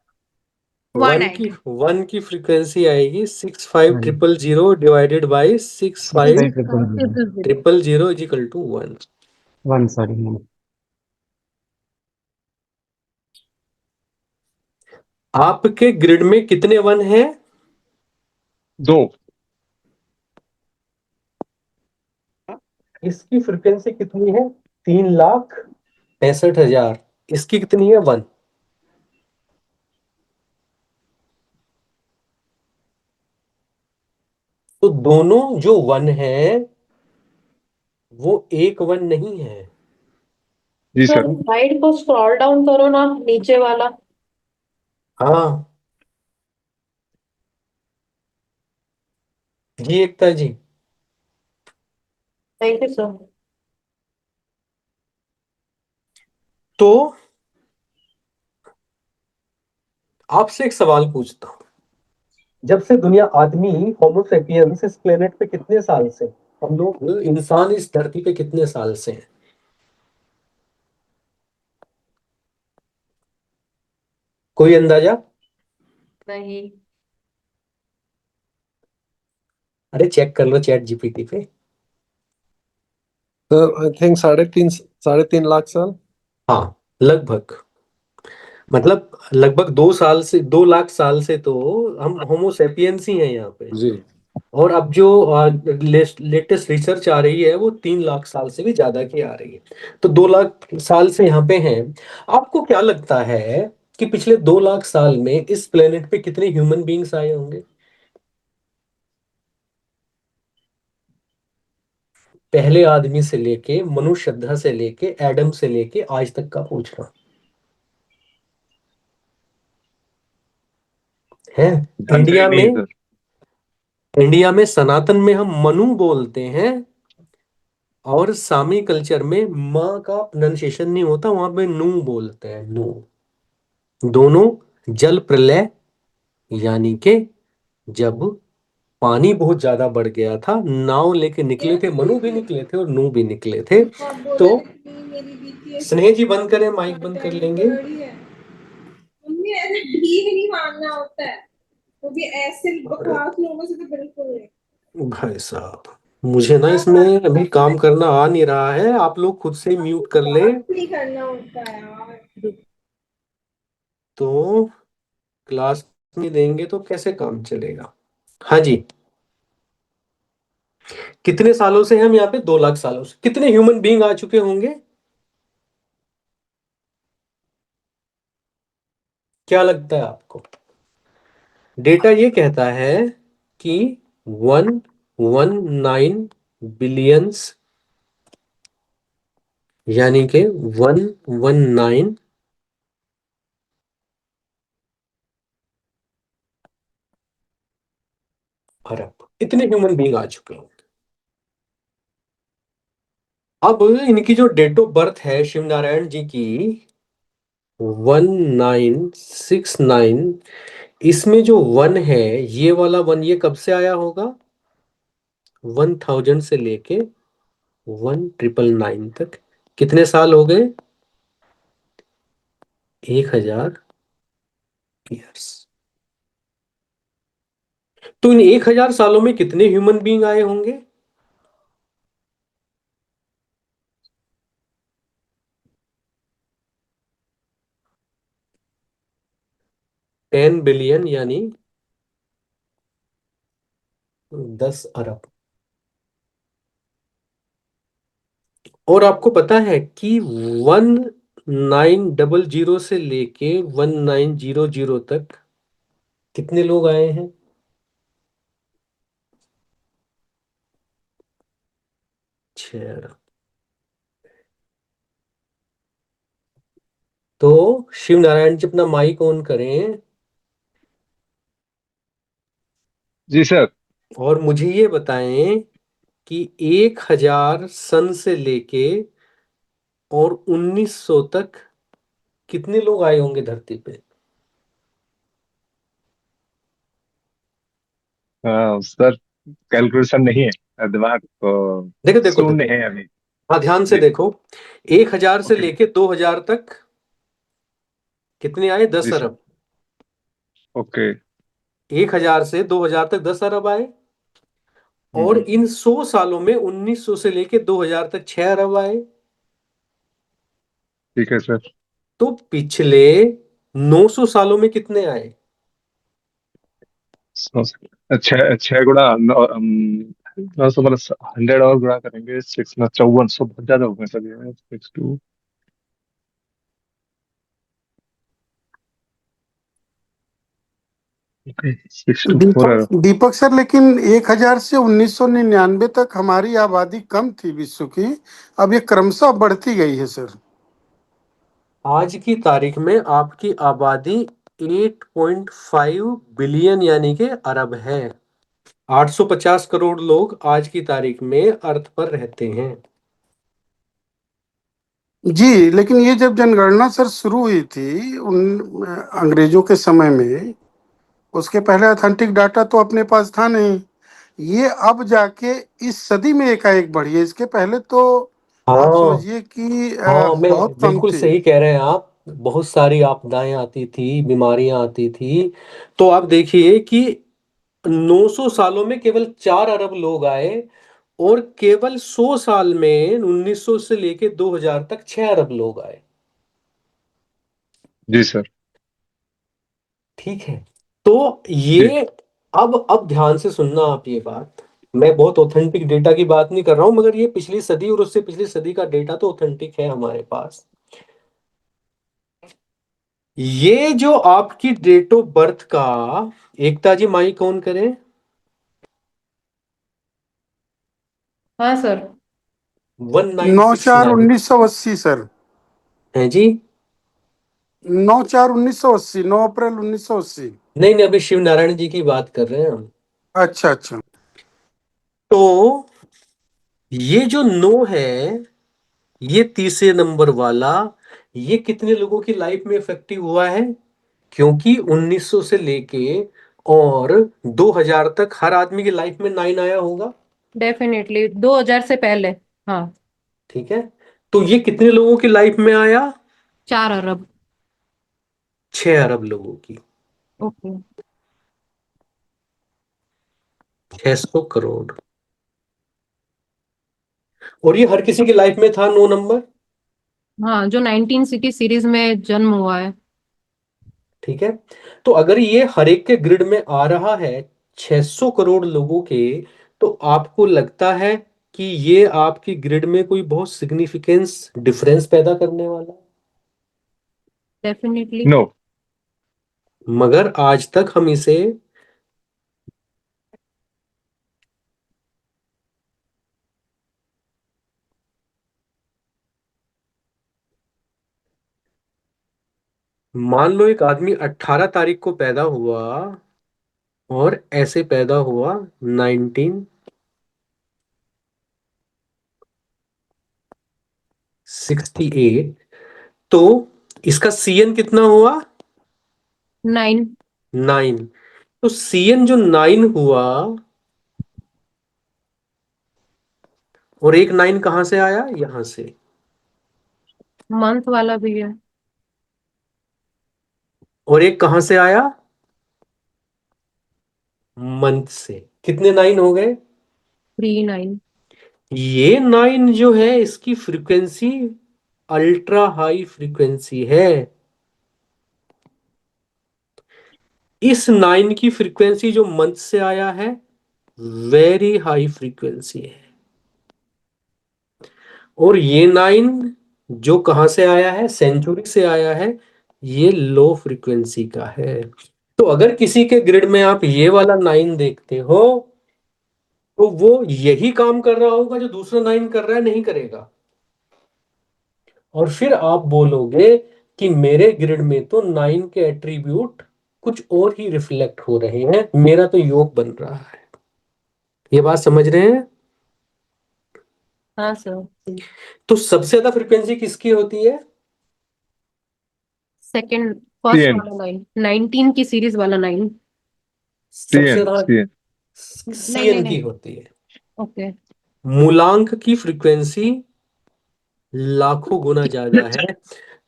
1 की फ्रीक्वेंसी आएगी 65,000 divided by 65,000 is equal to 1। 1 sorry. आपके ग्रिड में कितने 1 हैं? 2। इसकी फ्रीक्वेंसी कितनी है? 3,65,000। इसकी कितनी है? 1। तो दोनों जो 1 है वो एक 1 नहीं है। जी सर सर। स्लाइड को स्क्रॉल डाउन करो ना, नीचे वाला। हाँ जी Ekta ji. Thank you sir. तो आपसे एक सवाल पूछता हूं, जब से दुनिया आदमी होमो सेपियंस इस प्लेनेट पे कितने साल से, हम लोग इंसान इस धरती पे कितने साल से हैं? कोई अंदाजा? नहीं। अरे चेक कर लो चैट जीपीटी पे। सर आई थिंक 3.5 लाख साल। हाँ लगभग, मतलब लगभग 2 साल से 2 लाख साल से तो हम होमो सेपियंस ही हैं यहाँ पे। जी। और अब जो लेटेस्ट रिसर्च आ रही है वो 3 लाख साल से भी ज्यादा की आ रही है। तो 2 लाख साल से यहाँ पे हैं। आपको क्या लगता है कि पिछले 2 लाख साल में इस प्लेनेट पे कितने ह्यूमन बींग्स आए होंगे? पहले आदमी से लेके मनुष्य सभ्यता से लेके एडम से लेके आज तक का पूछ रहा है। जानकारी इंडिया नहीं है में, सर। इंडिया में सनातन में हम मनु बोलते हैं, और सामी कल्चर में माँ का प्रोनाउंसिएशन नहीं होता, वहां पे नू बोलते हैं, नू। दोनों जल प्रलय, यानी कि जब पानी बहुत ज्यादा बढ़ गया था, नाव लेके निकले थे, मनु भी निकले थे और नू भी निकले थे। तो स्नेह जी बंद करें, माइक बंद कर लेंगे। मम्मी ऐसे भी नहीं मांगना होता है, वो भी ऐसे बकवास लोगों से तो बिल्कुल नहीं। भाई साहब, मुझे ना इसमें अभी काम करना आ नहीं रहा है, आप लोग खुद से म्यूट कर ले। बात नहीं करना होता है यार। तो क्लास में देंगे तो कैसे काम चलेगा? हाँ जी। कितने सालों से हम यहाँ पे? 2 लाख सालों से। कितने ह्यूमन बीइंग आ चुके होंगे? क्या लगता है आपको? डेटा ये कहता है कि 119 बिलियंस, यानी कि 119 अरब, इतने ह्यूमन बीइंग आ चुके हैं। अब इनकी जो डेट ऑफ बर्थ है शिव नारायण जी की, 1969, इसमें जो 1 है, ये वाला 1, ये कब से आया होगा? 1000 से लेके 1999 तक कितने साल हो गए? 1000 ईयर्स। तो इन 1000 सालों में कितने ह्यूमन बीइंग आए होंगे? 10 बिलियन, यानी 10 अरब। और आपको पता है कि 1900 से लेके 1900 तक कितने लोग आए हैं? 6 अरब। तो शिव नारायण जी अपना माइक ऑन करें जी सर। और मुझे ये बताएं कि 1000 सन से लेके और 1900 तक कितने लोग आए होंगे धरती पे? हाँ सर, कैलकुलेशन नहीं है, दिमाग तो देखो देखो शून्य देखो, है अभी। हाँ ध्यान से जी। देखो, 1,000 से ओके। लेके 2,000 तक कितने आए? 10 जी सर। अरब। ओके। 1,000 से 2,000 तक 10 अरब आए। और हम्म। इन 100 सालों में 1900 से लेके 2000 तक 6 अरब आए। ठीक है सर। तो पिछले 900 सालों में कितने आए? अच्छा, 900 मतलब 100 और गुणा करेंगे, 6 में 5400, बहुत ज्यादा हो गए सर ये। 62। ओके, 64 अरब। दीपक सर, लेकिन 1,000 से 1999 तक हमारी आबादी कम थी विश्व की, अब ये क्रमशः बढ़ती गई है सर। आज की तारीख में आपकी आबादी 8.5 बिलियन यानी कि अरब है। 850 करोड़ लोग आज की तारीख में अर्थ पर रहते हैं। जी, लेकिन ये जब जनगणना सर शुरू हुई थी उन अंग्रेजों के समय में, उसके पहले ऑथेंटिक डाटा तो अपने पास था नहीं। ये अब जाके इस सदी में एकाएक बढ़ी है, इसके पहले तो आप हाँ समझिए कि हाँ, मैं बहुत कम बिल्कुल थी। सही कह रहे हैं आप। बहुत सारी आपदाएं आती थी, बीमारियां आती थी। तो आप देखिए कि 900 सालों में केवल 4 अरब लोग आए, और केवल 100 साल में 1900 से लेके 2000 तक 6 अरब लोग आए। जी सर। ठीक है। तो जी। ये, अब ध्यान से सुनना आप ये बात। मैं बहुत ऑथेंटिक डेटा की बात नहीं कर रहा हूं, मगर ये पिछली सदी और उससे पिछली सदी का डेटा तो ऑथेंटिक है हमारे पास। ये जो आपकी डेट ऑफ बर्थ का, एकता जी माइक ऑन करें। हाँ सर। 9/4 1969 1980 सर। है जी। 9/4 1980, 9 अप्रैल 1980। नहीं नहीं, अभी शिव नारायण जी की बात कर रहे हैं हम। अच्छा अच्छा। तो ये जो 9 है, ये तीसरे नंबर वाला, ये कितने लोगों की लाइफ में इफेक्टिव हुआ है? क्योंकि 1900 से लेके और 2000 तक हर आदमी की लाइफ में 9 आया होगा। डेफिनेटली 2000 से पहले। हाँ। ठीक है। तो ये कितने लोगों की लाइफ में आया? 4 अरब। 6 अरब लोगों की। ओके। 600 करोड़। और ये हर किसी की लाइफ में था 9 नंबर। हाँ, जो 19 सिटी सीरीज में जन्म हुआ है। ठीक है। तो अगर ये हर एक के ग्रिड में आ रहा है 600 करोड़ लोगों के, तो आपको लगता है कि ये आपकी ग्रिड में कोई बहुत सिग्निफिकेंस डिफरेंस पैदा करने वाला है? डेफिनेटली। नो। मगर आज तक हम इसे मान लो एक आदमी 18 तारीख को पैदा हुआ, और ऐसे पैदा हुआ 1968, तो इसका सीएन कितना हुआ? 9। 9। तो सीएन जो 9 हुआ, और एक 9 कहां से आया? यहां से। मंथ वाला भी है। और एक कहां से आया? मंथ से। कितने 9 हो गए? 39। ये 9 जो है, इसकी फ्रीक्वेंसी अल्ट्रा हाई फ्रीक्वेंसी है। इस 9 की फ्रीक्वेंसी जो मंथ से आया है, वेरी हाई फ्रीक्वेंसी है। और ये 9 जो कहां से आया है, सेंचुरी से आया है, ये लो फ्रीक्वेंसी का है। तो अगर किसी के ग्रिड में आप ये वाला 9 देखते हो, तो वो यही काम कर रहा होगा जो दूसरा 9 कर रहा है नहीं करेगा। और फिर आप बोलोगे कि मेरे ग्रिड में तो 9 के एट्रीब्यूट कुछ और ही रिफ्लेक्ट हो रहे हैं, मेरा तो योग बन रहा है। ये बात समझ रहे हैं? हाँ सर। तो सबसे ज्यादा फ्रीक्वेंसी किसकी होती है? Second first CN. वाला 9, 19 की सीरीज वाला 9। सबसे सीएन। ज्यादा सीएन। नहीं सीएन नहीं की नहीं होती है। ओके मूलांक की फ्रीक्वेंसी लाखों गुना ज्यादा है।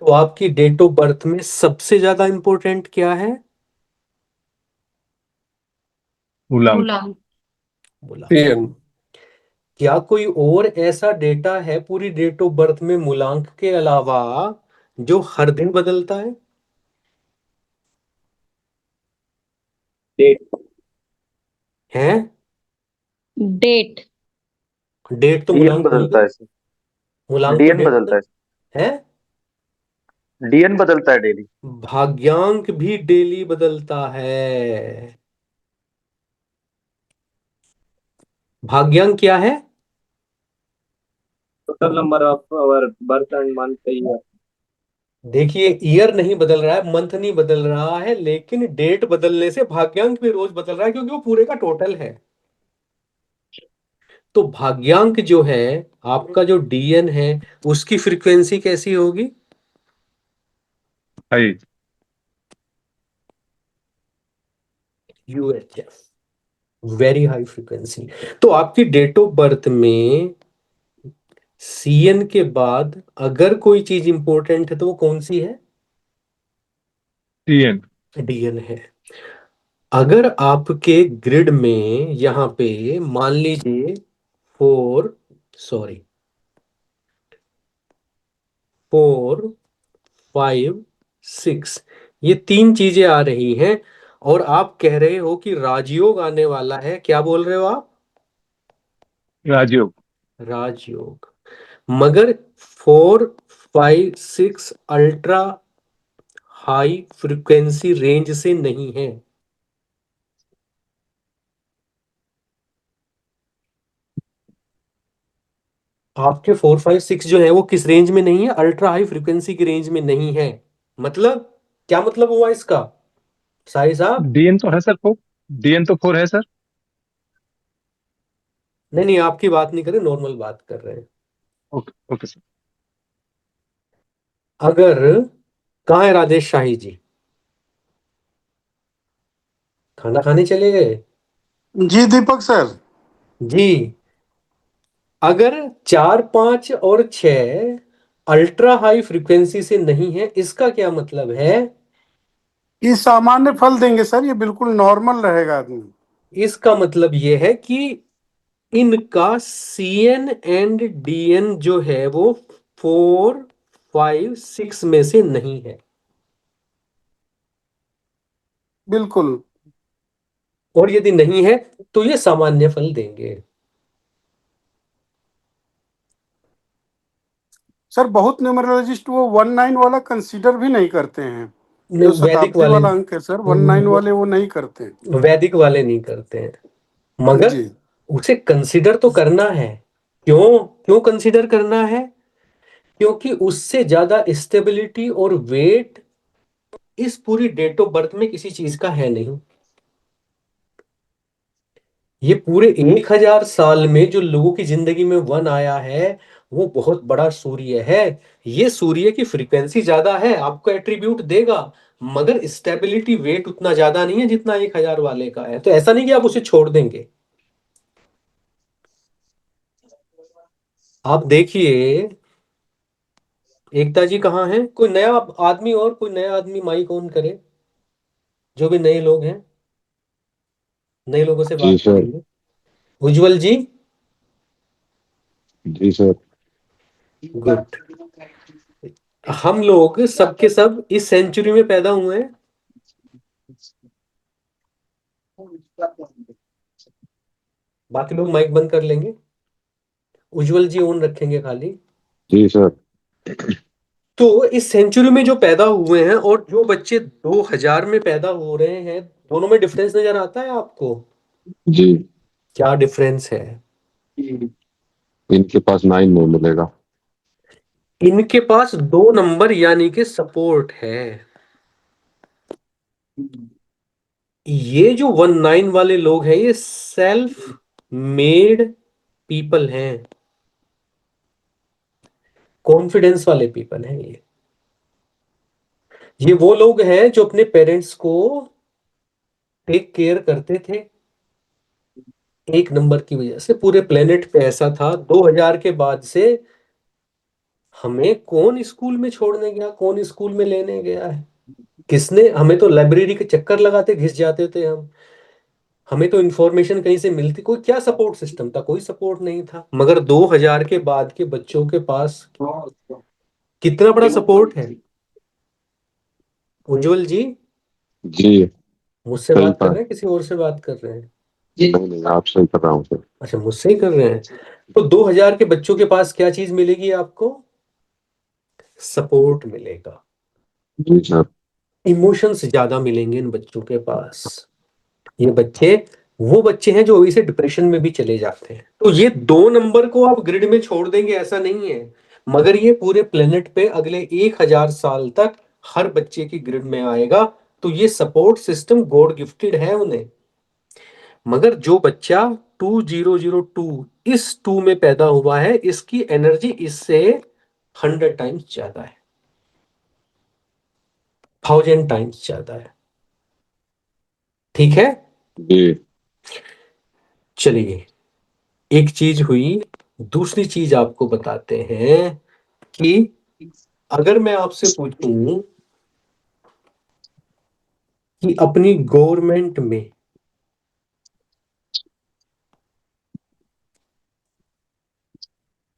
तो आपकी डेट ऑफ बर्थ में सबसे ज्यादा इंपॉर्टेंट क्या है? मूलांक। मूलांक। मूलांक। TN क्या कोई और ऐसा डेटा है पूरी डेट ऑफ बर्थ में मूलांक के अलावा जो हर दिन बदलता है? डेट। है? डेट डेट तो डीएन मूलांक नहीं बदलता है। है सर, मूलांक तो डीएन डेट बदलता है। है, डीएन बदलता है डेली। भाग्यांक भी डेली बदलता है। भाग्यांक क्या है? Total number of our birth and month year. देखिए, ईयर नहीं बदल रहा है, मंथ नहीं बदल रहा है, लेकिन डेट बदलने से भाग्यांक भी रोज बदल रहा है क्योंकि वो पूरे का टोटल है। तो भाग्यांक जो है, आपका जो डीएन है, उसकी फ्रीक्वेंसी कैसी होगी? High. UHF, very high frequency. तो आपकी डेट ऑफ बर्थ में सीएन के बाद अगर कोई चीज इंपॉर्टेंट है तो वो कौन सी है? TN। डीएन है। अगर आपके ग्रिड में यहां पे मान लीजिए 4, सॉरी, 4, 5, 6, ये तीन चीजें आ रही हैं और आप कह रहे हो कि राजयोग आने वाला है। क्या बोल रहे हो आप? राजयोग। राजयोग। मगर 4, 5, 6 अल्ट्रा हाई फ्रीक्वेंसी रेंज से नहीं है। आपके 4, 5, 6 जो है वो किस रेंज में नहीं है? अल्ट्रा हाई फ्रीक्वेंसी की रेंज में नहीं है। मतलब क्या मतलब हुआ इसका, साई साहब? डीएन तो है सर 4। डीएन तो 4 है सर। नहीं नहीं, आपकी बात नहीं कर रहे, नॉर्मल बात कर रहे हैं। Okay okay sir. अगर, कहाँ है राजेश शाही जी? खाना खाने चले गए? जी दीपक सर। जी। अगर 4, 5 और 6 अल्ट्रा हाई फ्रीक्वेंसी से नहीं है, इसका क्या मतलब है? ये सामान्य फल देंगे सर, ये बिल्कुल नॉर्मल रहेगा आदमी। इसका मतलब यह है कि इनका सीएन एंड डीएन जो है वो 4, 5, 6 में से नहीं है। बिल्कुल और यदि नहीं है तो ये सामान्य फल देंगे। सर, बहुत न्यूमरोलॉजिस्ट वो 19 वाला कंसीडर भी नहीं करते हैं। जो वैदिक शताब्दी वाले, वाला अंक है सर, 19 वाले वो नहीं करते। वैदिक वाले नहीं करते हैं, मगर जी उसे कंसिडर तो करना है। क्यों क्यों कंसिडर करना है? क्योंकि उससे ज्यादा स्टेबिलिटी और वेट इस पूरी डेट ऑफ बर्थ में किसी चीज का है नहीं। ये पूरे 1000 साल में जो लोगों की जिंदगी में वन आया है, वो बहुत बड़ा सूर्य है। ये सूर्य की फ्रीक्वेंसी ज्यादा है, आपको एट्रीब्यूट देगा, मगर स्टेबिलिटी वेट उतना ज्यादा नहीं है जितना 1000 वाले का है। तो ऐसा नहीं कि आप उसे छोड़ देंगे। आप देखिए, एकता जी कहाँ हैं? कोई नया आदमी, और कोई नया आदमी माइक ऑन करे, जो भी नए लोग हैं, नए लोगों से जी बात सर। करेंगे। उज्जवल जी। जी सर। गुड। हम लोग सबके सब इस सेंचुरी में पैदा हुए हैं। बाकी लोग माइक बंद कर लेंगे, उज्जवल जी ऑन रखेंगे खाली। जी सर। तो इस सेंचुरी में जो पैदा हुए हैं और जो बच्चे 2000 में पैदा हो रहे हैं, दोनों में डिफरेंस नजर आता है आपको? जी। क्या डिफरेंस है? इनके पास 9 में मिलेगा। इनके पास 2 नंबर यानी कि सपोर्ट है। ये जो 19 वाले लोग हैं, ये सेल्फ मेड पीपल हैं, कॉन्फिडेंस वाले पीपल हैं। ये वो लोग हैं जो अपने पेरेंट्स को टेक केयर करते थे, एक नंबर की वजह से पूरे प्लेनेट पे ऐसा था। 2000 के बाद से हमें कौन स्कूल में छोड़ने गया, कौन स्कूल में लेने गया है, किसने? हमें तो लाइब्रेरी के चक्कर लगाते घिस जाते थे हम। हमें तो इंफॉर्मेशन कहीं से मिलती, कोई क्या सपोर्ट सिस्टम था? कोई सपोर्ट नहीं था। मगर 2000 के बाद के बच्चों के पास कितना बड़ा सपोर्ट है। उज्जवल जी, जी मुझसे सही बात कर बात। रहे हैं, किसी और से बात कर रहे हैं? नहीं नहीं, आपसे ही कर रहा हूँ सर। अच्छा, मुझसे ही कर रहे हैं। तो 2000 के बच्चों के पास क्या चीज मिलेगी आपको? सपोर्ट मिलेगा। जी सर। इमोशंस ज्यादा मिलेंगे इन बच्चों के पास। ये बच्चे वो बच्चे हैं जो अभी से डिप्रेशन में भी चले जाते हैं। तो ये 2 नंबर को आप ग्रिड में छोड़ देंगे ऐसा नहीं है, मगर ये पूरे प्लेनेट पे अगले 1000 साल तक हर बच्चे की ग्रिड में आएगा। तो ये सपोर्ट सिस्टम गॉड गिफ्टेड है उन्हें। मगर जो बच्चा 2002 इस 2 में पैदा हुआ है, इसकी एनर्जी इससे 100 टाइम्स ज्यादा है, 1000 टाइम्स ज्यादा है। ठीक है, जी चलिए एक चीज हुई। दूसरी चीज आपको बताते हैं कि अगर मैं आपसे पूछूं कि अपनी गवर्नमेंट में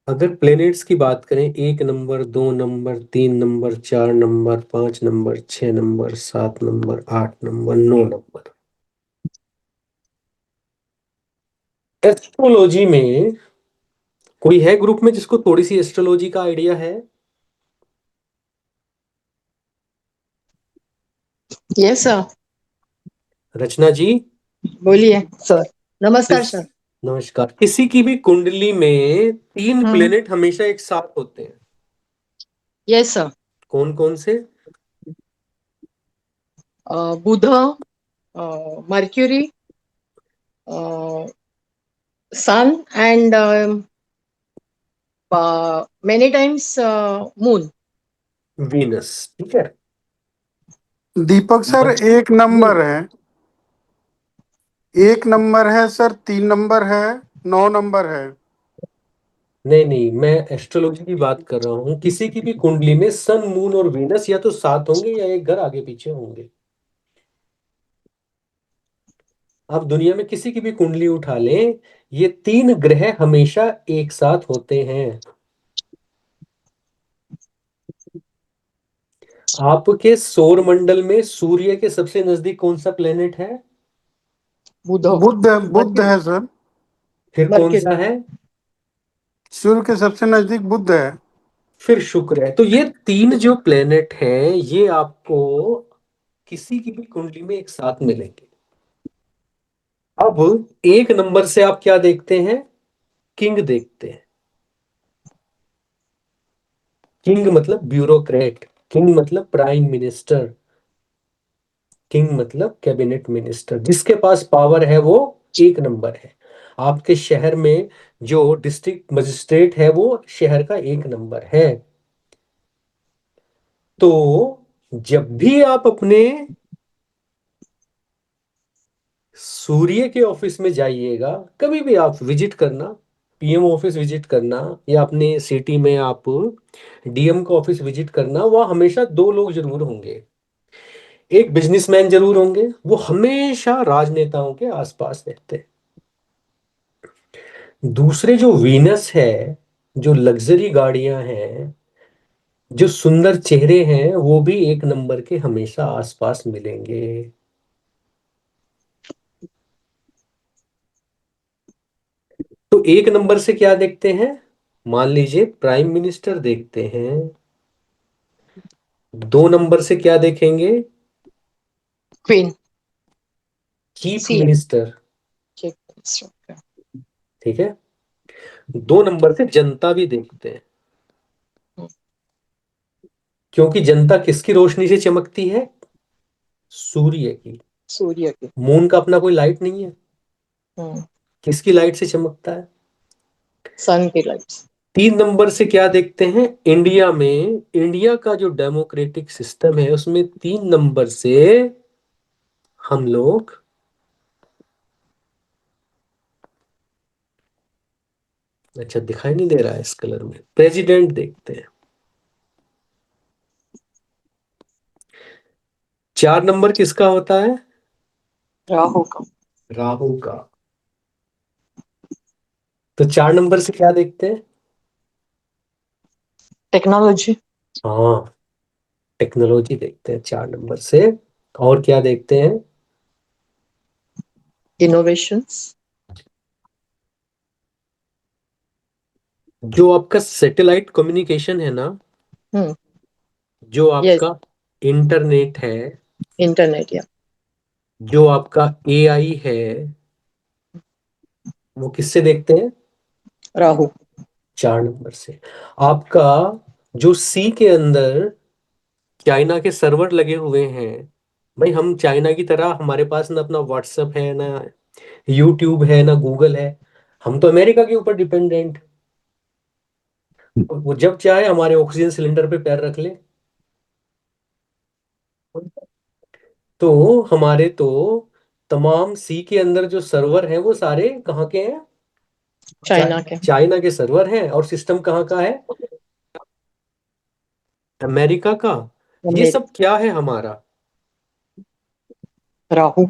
अगर प्लेनेट्स की बात करें, 1 नंबर, 2 नंबर, 3 नंबर, 4 नंबर, 5 नंबर, 6 नंबर, 7 नंबर, 8 नंबर, 9 नंबर, एस्ट्रोलॉजी में कोई है ग्रुप में जिसको थोड़ी सी एस्ट्रोलॉजी का आइडिया है? Yes sir. रचना जी, बोलिए सर। नमस्कार सर। नमस्कार। किसी की भी कुंडली में 3 प्लेनेट हमेशा एक साथ होते हैं। Yes sir. कौन कौन से? Budh, Mercury, sun and many times moon. Venus. ठीक है। दीपक सर, 1 नंबर है, 1 नंबर है सर, 3 नंबर है, 9 नंबर है। नहीं नहीं, मैं एस्ट्रोलॉजी की बात कर रहा हूँ। किसी की भी कुंडली में सन, मून और वीनस या तो साथ होंगे या एक घर आगे पीछे होंगे। आप दुनिया में किसी की भी कुंडली उठा लें, ये 3 ग्रह हमेशा एक साथ होते हैं। आपके सौर मंडल में सूर्य के सबसे नजदीक कौन सा प्लेनेट है? बुध। बुध है सर। फिर कौन सा है? सूर्य के सबसे नजदीक बुध है। फिर शुक्र है। तो ये 3 जो प्लेनेट हैं ये आपको किसी की भी कुंडली में एक साथ मिलेंगे। अब 1 नंबर से आप क्या देखते हैं? किंग देखते हैं। किंग मतलब ब्यूरोक्रेट, किंग मतलब प्राइम मिनिस्टर, किंग मतलब कैबिनेट मिनिस्टर। जिसके पास पावर है वो 1 नंबर है। आपके शहर में जो डिस्ट्रिक्ट मजिस्ट्रेट है वो शहर का 1 नंबर है। तो जब भी आप अपने सूर्य के ऑफिस में जाइएगा, कभी भी आप विजिट करना, पीएम ऑफिस विजिट करना या अपने सिटी में आप डीएम का ऑफिस विजिट करना, वहां हमेशा 2 लोग जरूर होंगे। एक बिजनेसमैन जरूर होंगे, वो हमेशा राजनेताओं के आसपास रहते हैं। दूसरे जो वीनस है, जो लग्जरी गाड़ियां हैं, जो सुंदर चेहरे हैं, वो भी 1 नंबर के हमेशा आसपास मिलेंगे। तो 1 नंबर से क्या देखते हैं? मान लीजिए प्राइम मिनिस्टर देखते हैं। 2 नंबर से क्या देखेंगे? क्वीन। Chief CM. मिनिस्टर। ठीक है। 2 नंबर से जनता भी देखते हैं, क्योंकि जनता किसकी रोशनी से चमकती है? सूर्य की। सूर्य के। मून का अपना कोई लाइट नहीं है, किसकी लाइट से चमकता है? सन की लाइट्स। 3 नंबर से क्या देखते हैं? इंडिया में, इंडिया का जो डेमोक्रेटिक सिस्टम है उसमें 3 नंबर से हम लोग अच्छा, दिखाई नहीं दे रहा है इस कलर में। प्रेसिडेंट देखते हैं। 4 नंबर किसका होता है? राहु का। राहु का। तो 4 नंबर से क्या देखते हैं? टेक्नोलॉजी। हाँ, टेक्नोलॉजी देखते हैं 4 नंबर से। और क्या देखते हैं? इनोवेशंस। जो आपका सैटेलाइट कम्युनिकेशन है ना, हम्म। जो यस। आपका इंटरनेट है, इंटरनेट या। जो आपका एआई है, वो किससे देखते हैं? राहु। 4 नंबर से। आपका जो सी के अंदर चाइना के सर्वर लगे हुए हैं, भाई हम चाइना की तरह, हमारे पास ना अपना व्हाट्सएप है, ना यूट्यूब है, ना गूगल है। हम तो अमेरिका के ऊपर डिपेंडेंट। वो जब चाहे हमारे ऑक्सीजन सिलेंडर पे पैर रख ले। तो हमारे तो तमाम सी के अंदर जो सर्वर हैं वो सारे कहाँ के हैं? चाइना के। चाइना के सर्वर हैं। और सिस्टम कहाँ का है? अमेरिका का। ये सब अमेरिका। क्या है? हमारा। राहु।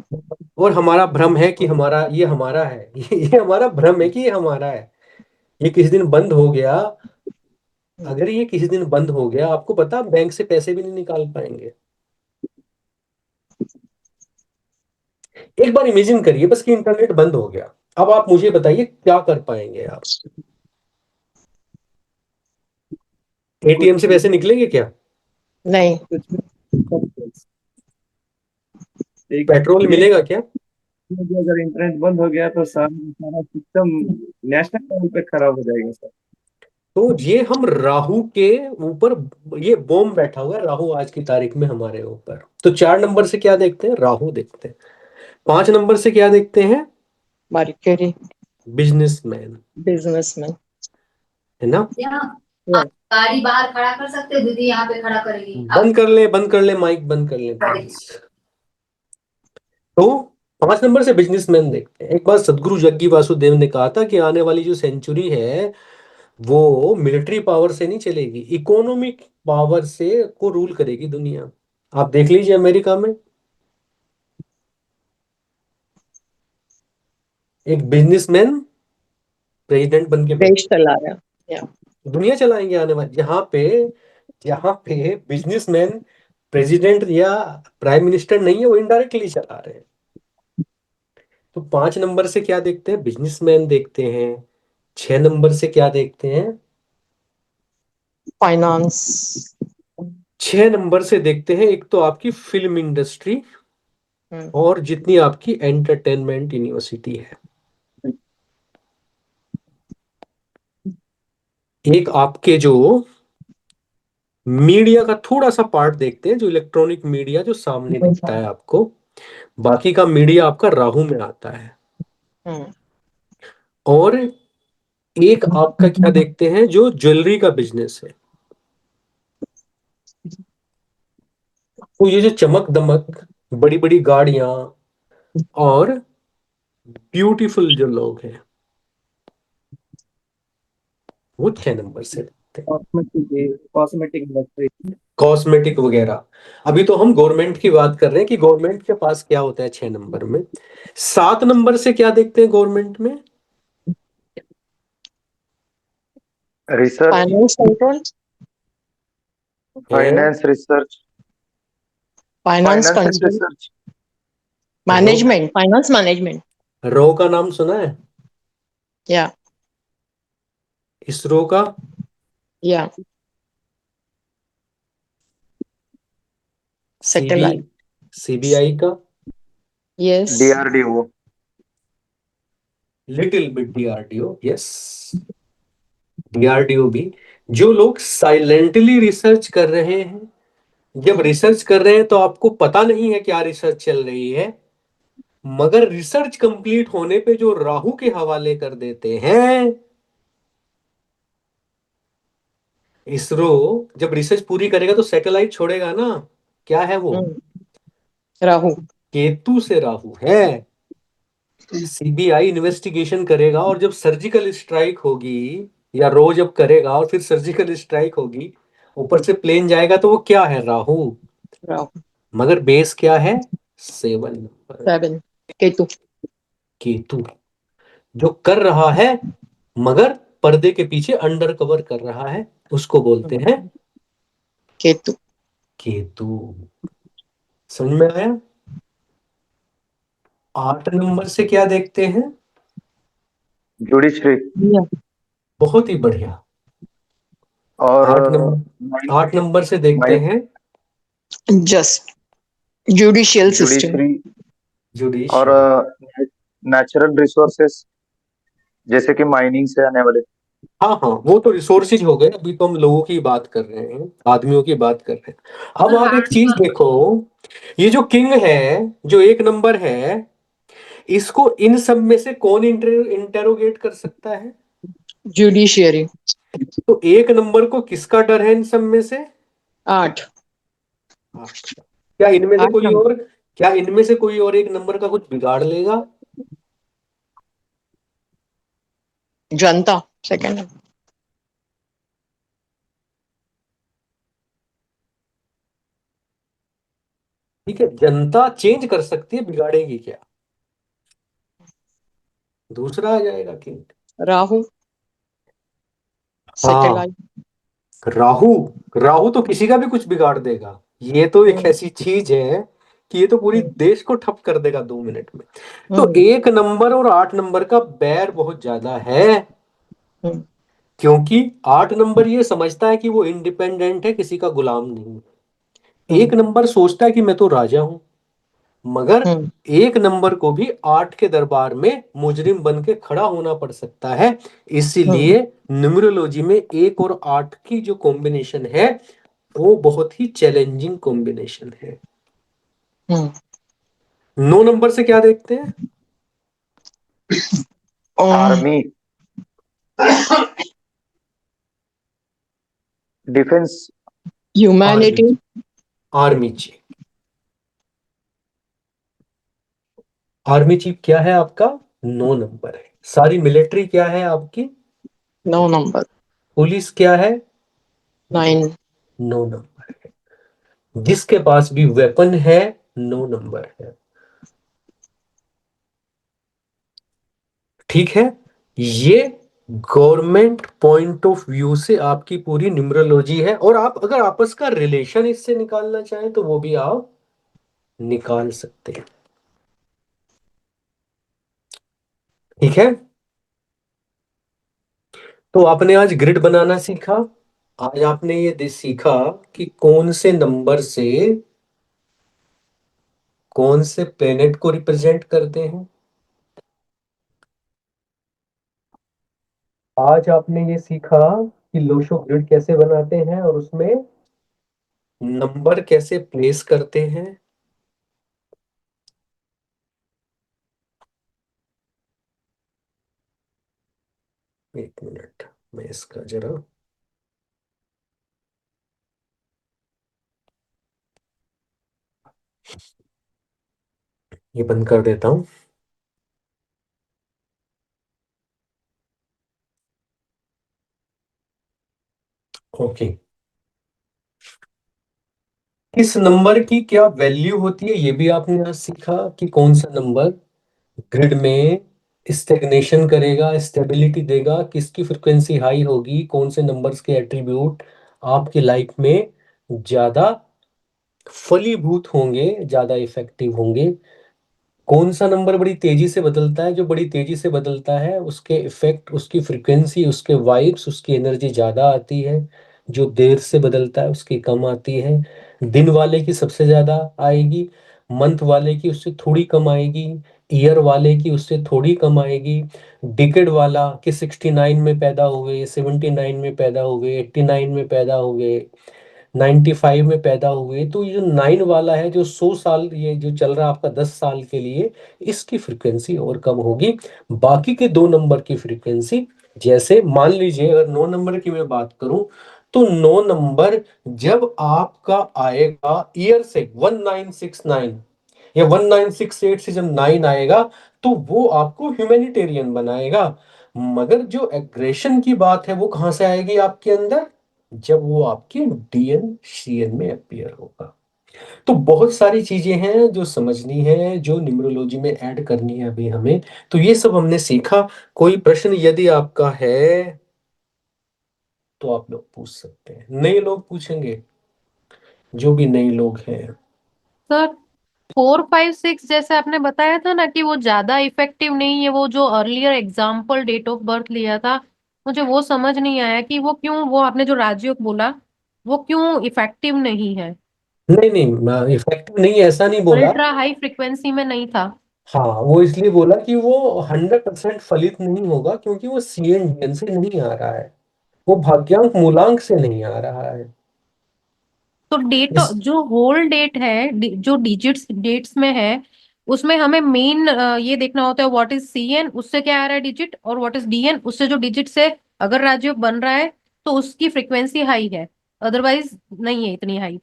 और हमारा भ्रम है कि हमारा, ये हमारा है। ये हमारा भ्रम है कि ये हमारा है। ये किसी दिन बंद हो गया। अगर ये किसी दिन बंद हो गया, आपको पता, बैंक से पैसे भी नहीं निकाल पाएंगे। एक बार इमेजिन करिए बस कि इंटरनेट बंद हो गया। अब आप मुझे बताइए क्या कर पाएंगे आप? एटीएम से पैसे निकलेंगे क्या? नहीं। एक पेट्रोल ये मिलेगा क्या? अगर इंटरनेट बंद हो गया तो सारा सारा सिस्टम नेशनल लेवल पे खराब हो जाएगा सर। तो ये हम राहु के ऊपर, ये बॉम्ब बैठा हुआ है राहु आज की तारीख में हमारे ऊपर। तो 4 नंबर से क्या देखते हैं? राहु देखते हैं। 5 नंबर से क्या देखते हैं? मर्क्यूरी। बिजनेसमैन। बिजनेसमैन। है ना? या। गाड़ी बाहर खड़ा कर सकते हो दीदी, यहाँ पे खड़ा करेगी बंद कर ले, बंद कर ले, माइक बंद कर ले प्लीज। तो 5 नंबर से बिजनेसमैन देखते हैं। एक बार सदगुरु जग्गी वासुदेव ने कहा था कि आने वाली जो सेंचुरी है वो मिलिट्री पावर से नहीं चलेगी, इकोनॉमिक पावर से को रूल करेगी दुनिया। आप देख लीजिए अमेरिका में एक बिजनेसमैन प्रेसिडेंट बन के देश बैठे, चला रहा। या। दुनिया चलाएंगे आने वाले। जहाँ पे बिजनेसमैन प्रेसिडेंट या प्राइम मिनिस्टर नहीं है, वो इनडायरेक्टली चला रहे हैं। तो 5 नंबर से क्या देखते हैं? बिजनेसमैन देखते हैं। 6 नंबर से क्या देखते हैं? फाइनेंस। 6 नंबर से देखते हैं, एक तो आपकी फिल्म इंडस्ट्री और जितनी आपकी एंटरटेनमेंट यूनिवर्सिटी है। एक आपके जो मीडिया का थोड़ा सा पार्ट देखते हैं, जो इलेक्ट्रॉनिक मीडिया जो सामने दिखता है आपको। बाकी का मीडिया आपका राहु में आता है। और एक आपका क्या देखते हैं? जो ज्वेलरी का बिजनेस है। तो ये जो चमक दमक, बड़ी बड़ी गाड़ियां और ब्यूटीफुल जो लोग हैं, वो 6 नंबर से देखते हैं। Cosmetic industry. कॉस्मेटिक वगैरह। अभी तो हम गवर्नमेंट की बात कर रहे हैं कि गवर्नमेंट के पास क्या होता है 6 नंबर में। 7 नंबर से क्या देखते हैं गवर्नमेंट में? Research, finance control. Finance research, finance finance and control. Research, management. Finance management. रो का नाम सुना है? या। इसरो का? या। सीबी सैटेलाइट। सीबीआई का? Yes. DRDO. Little bit DRDO, yes. DRDO भी। जो लोग साइलेंटली रिसर्च कर रहे हैं, जब रिसर्च कर रहे हैं तो आपको पता नहीं है क्या रिसर्च चल रही है, मगर रिसर्च कंप्लीट होने पे जो राहु के हवाले कर देते हैं। इसरो जब रिसर्च पूरी करेगा तो सैटेलाइट छोड़ेगा ना। क्या है वो? राहु। केतु से राहु है। सीबीआई इन्वेस्टिगेशन करेगा, और जब सर्जिकल स्ट्राइक होगी या रो जब करेगा और फिर सर्जिकल स्ट्राइक होगी, ऊपर से प्लेन जाएगा, तो वो क्या है? राहु। राहु। मगर बेस क्या है? 7 नंबर, 7 केतु। केतु, जो कर रहा है मगर पर्दे के पीछे अंडर कवर कर रहा है, उसको बोलते हैं केतु। केतु। समझ में आया? 8 नंबर से क्या देखते हैं? जुडिशरी। बहुत ही बढ़िया। और 8 नंबर से देखते हैं जस्ट जुडिशियल सिस्टम। जुडिशरी और नेचुरल रिसोर्सेस, जैसे कि माइनिंग से आने वाले। हाँ हाँ, वो तो रिसोर्सेज हो गए, अभी तो हम लोगों की बात कर रहे हैं, आदमियों की बात कर रहे हैं। अब आप एक चीज देखो, ये जो किंग है, जो 1 नंबर है, इसको इन सब में से कौन इंटेरोगेट कर सकता है? जुडिशियरी। तो 1 नंबर को किसका डर है इन सब में से? 8। क्या इनमें से 8 कोई नंबर। और, क्या इनमें से कोई और 1 नंबर का कुछ बिगाड़ लेगा? जनता सेकंड। ठीक है, जनता चेंज कर सकती है, बिगाड़ेगी क्या? दूसरा आ जाएगा किंग। राहु हाँ, सैटेलाइट। राहु। राहु तो किसी का भी कुछ बिगाड़ देगा। ये तो एक ऐसी चीज है कि ये तो पूरी देश को ठप कर देगा 2 मिनट में। तो 1 नंबर और 8 नंबर का बैर बहुत ज्यादा है, क्योंकि 8 नंबर ये समझता है कि वो इंडिपेंडेंट है, किसी का गुलाम नहीं। 1 नंबर सोचता है कि मैं तो राजा हूं, मगर 1 नंबर को भी 8 के दरबार में मुजरिम बन के खड़ा होना पड़ सकता है। इसीलिए न्यूमरोलॉजी में 1 और 8 की जो कॉम्बिनेशन है, वो बहुत ही चैलेंजिंग कॉम्बिनेशन है। 9 नंबर से क्या देखते हैं? Army, defence, humanity. Army chief. Army chief क्या है आपका? 9 नंबर है। सारी मिलिट्री क्या है आपकी? 9 नंबर। पुलिस क्या है? 9। 9 नंबर है। जिसके पास भी वेपन है, 9 नंबर है। ठीक है, ये गवर्नमेंट पॉइंट ऑफ व्यू से आपकी पूरी न्यूमरोलॉजी है, और आप अगर आपस का रिलेशन इससे निकालना चाहें तो वो भी आप निकाल सकते हैं। ठीक है, तो आपने आज ग्रिड बनाना सीखा। आज आपने ये सीखा कि कौन से नंबर से कौन से प्लेनेट को रिप्रेजेंट करते हैं। आज आपने ये सीखा कि लोशो ग्रिड कैसे बनाते हैं और उसमें नंबर कैसे प्लेस करते हैं। एक मिनट, मैं इसका जरा ये बंद कर देता हूं। ओके, इस नंबर की क्या वैल्यू होती है ये भी आपने आज सीखा कि कौन सा नंबर ग्रिड में स्टेग्नेशन करेगा, स्टेबिलिटी देगा, किसकी फ्रिक्वेंसी हाई होगी, कौन से नंबर्स के एट्रीब्यूट आपकी लाइफ में ज्यादा फलीभूत होंगे, ज्यादा इफेक्टिव होंगे। कौन सा नंबर बड़ी तेजी से बदलता है? जो बड़ी तेजी से बदलता है उसके इफेक्ट, उसकी फ्रिक्वेंसी, उसके वाइब्स, उसकी एनर्जी ज्यादा आती है। जो देर से बदलता है उसकी कम आती है। दिन वाले की सबसे ज्यादा आएगी, मंथ वाले की उससे थोड़ी कम आएगी, ईयर वाले की उससे थोड़ी कम आएगी। डिकेड वाला कि 69 में पैदा हुए, 79 में पैदा हुए, 89 में पैदा हुए, 95 में पैदा हुए, तो ये जो 9 वाला है, जो 100 साल ये जो चल रहा है आपका 10 साल के लिए, इसकी फ्रीक्वेंसी और कम होगी। बाकी के 2 नंबर की फ्रीक्वेंसी, जैसे मान लीजिए अगर 9 नंबर की मैं बात करूं, तो 9 नंबर जब आपका आएगा ईयर से 1969 या 1968 से जब 9 आएगा, तो वो आपको ह्यूमैनिटेरियन बनाएगा। मगर जो एग्रेशन की बात है वो कहां से आएगी आपके अंदर, जब वो आपके डीएन सीएन में अपीयर होगा। तो बहुत सारी चीजें हैं जो समझनी है, जो न्यूमरोलॉजी में ऐड करनी है अभी हमें। तो ये सब हमने सीखा। कोई प्रश्न यदि आपका है तो आप लोग पूछ सकते हैं, नए लोग पूछेंगे, जो भी नए लोग हैं। सर 4, 5, 6 जैसे आपने बताया था ना कि वो ज्यादा इफेक्टिव नहीं है, वो जो earlier example date of birth लिया था, मुझे वो समझ नहीं आया कि वो क्यों, वो आपने जो राजयोग बोला वो क्यों इफेक्टिव नहीं है। नहीं नहीं, इफेक्टिव नहीं ऐसा नहीं बोला। अल्ट्रा हाई फ्रिक्वेंसी में नहीं था। हाँ, वो इसलिए बोला कि वो 100% फलित नहीं होगा, क्योंकि वो सीएनडीएन से नहीं आ रहा है, वो भाग्यांक मूलांक से नहीं आ रहा है। तो डेट इस जो होल डेट है, जो डिजिट्स डेट्स में है, उसमें हमें मेन ये देखना होता है व्हाट इज सीएन, उससे क्या आ रहा है डिजिट, और व्हाट इज डीएन, उससे जो डिजिट से अगर राजयोग बन रहा है तो उसकी फ्रीक्वेंसी हाई है, अदरवाइज नहीं है इतनी हाई।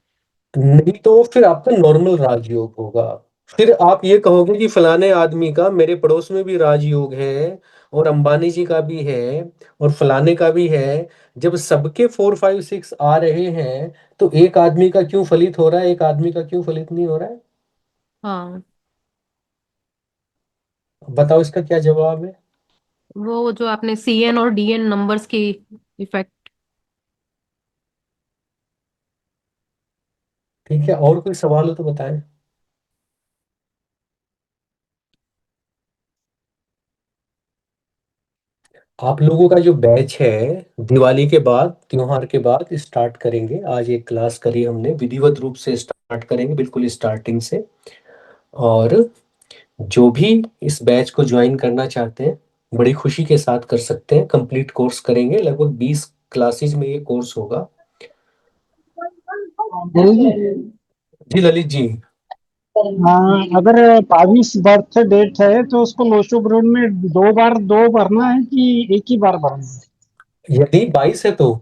नहीं तो फिर आपका नॉर्मल राजयोग होगा। फिर आप ये कहोगे कि फलाने आदमी का मेरे पड़ोस में भी राजयोग है, और अंबानी जी का भी है, और फलाने का भी है। जब सबके 4, 5, 6 आ रहे हैं, तो एक आदमी का क्यों फलित हो रहा है, एक आदमी का क्यों फलित नहीं हो रहा है? हाँ, बताओ इसका क्या जवाब है। वो जो आपने सीएन और डीएन नंबर्स की इफेक्ट। ठीक है, और कोई सवाल हो तो बताएं। आप लोगों का जो बैच है, दिवाली के बाद, त्योहार के बाद स्टार्ट करेंगे। आज एक क्लास करी हमने, विधिवत रूप से स्टार्ट करेंगे, बिल्कुल स्टार्टिंग से। और जो भी इस बैच को ज्वाइन करना चाहते हैं, बड़ी खुशी के साथ कर सकते हैं। कंप्लीट कोर्स करेंगे, लगभग 20 क्लासेस में ये कोर्स होगा। जी ललित जी। हाँ, अगर 22 बर्थ डेट है तो उसको लोशो ब्रून में 2 बार 2 भरना है कि एक ही बार भरना है? यदि 22 है तो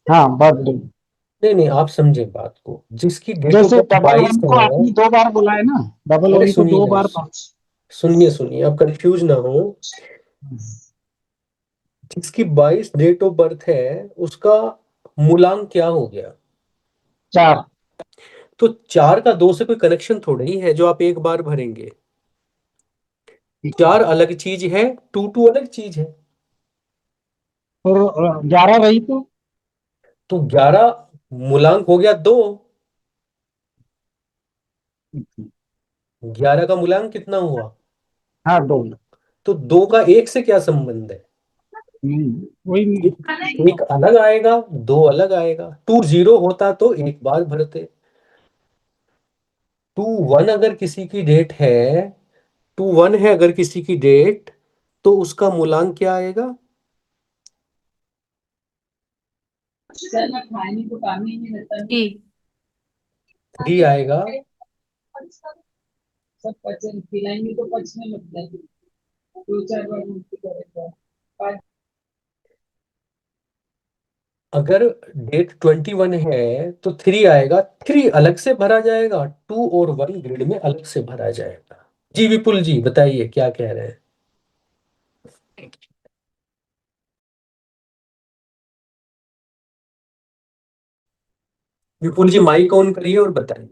हाँ, बर्थडे। नहीं नहीं, आप समझे बात को, जिसकी डेट ऑफ जैसे बर्थ डबल 22 वन को है। आपने 2 बार बोला है ना, डबल अरे वन को सुनिए 2 बार सुनिए सुनिए, आप कंफ्यूज ना हो। जिसकी 22 डेट ऑफ बर्थ है, उसका मूलांक क्या हो गया? 4। तो 4 का 2 से कोई कनेक्शन थोड़ा ही है जो आप एक बार भरेंगे। 4 अलग चीज है, 2 अलग चीज है। और 11 रही तो 11 मूलांक हो गया 2। 11 का मूलांक कितना हुआ? हाँ, 2। तो 2 का 1 से क्या संबंध है? वही नहीं। एक अलग आएगा, 2 अलग आएगा। 2 0 होता तो एक बार भरते। 2 1 अगर किसी की डेट है, 2 1 है अगर किसी की डेट, तो उसका मूलांक क्या आएगा? जी। 3 आएगा। सब पचन खिलाएंगे तो पचने लगता है, 2 4 बार मुक्ति करेगा। अगर डेट 21 है तो 3 आएगा। 3 अलग से भरा जाएगा, 2 और 1 ग्रिड में अलग से भरा जाएगा। जी विपुल जी बताइए क्या कह रहे हैं। विपुल जी माइक ऑन करिए और बताइए।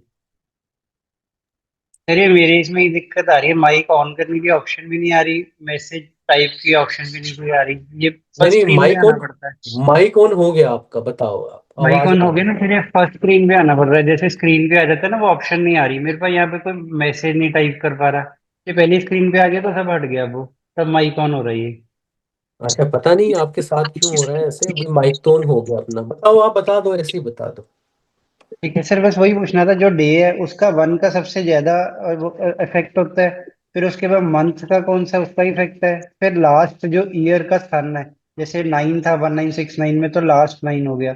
अरे मेरे इसमें ही दिक्कत आ रही है, माइक ऑन करने की ऑप्शन भी नहीं आ रही, मैसेज टाइप की ऑप्शन भी नहीं कोई आ रही, ये नहीं फर्स्ट नहीं, स्क्रीन पे आना पड़ता है। माइक ऑन हो गया आपका, बताओ आप, माइक आवाज ऑन आ हो रही गया ना, फिर ये फर्स्ट स्क्रीन पे आना पड़ रहा है, जैसे स्क्रीन पे आ जाता है ना वो ऑप्शन नहीं आ रही मेरे पास, यहाँ पे कोई मैसेज नहीं टाइप कर पा रहा, ये पहली स्क्रीन पे आ गया तो सब हट गया, वो तब माइक ऑन हो रही है। अच्छा, पता नहीं आपके साथ क्यों हो रहा है ऐसे। अभी माइक तो ऑन हो गया अपना, बताओ, आप बता दो, ऐसे ही बता दो। ठीक है सर, बस वही पूछना था, जो डे है उसका 1 का सबसे ज्यादा इफेक्ट होता है, फिर उसके बाद मंथ का कौन सा उसका इफेक्ट है, फिर लास्ट जो ईयर का सन है, जैसे 9 था 1969 में तो लास्ट 9 हो गया,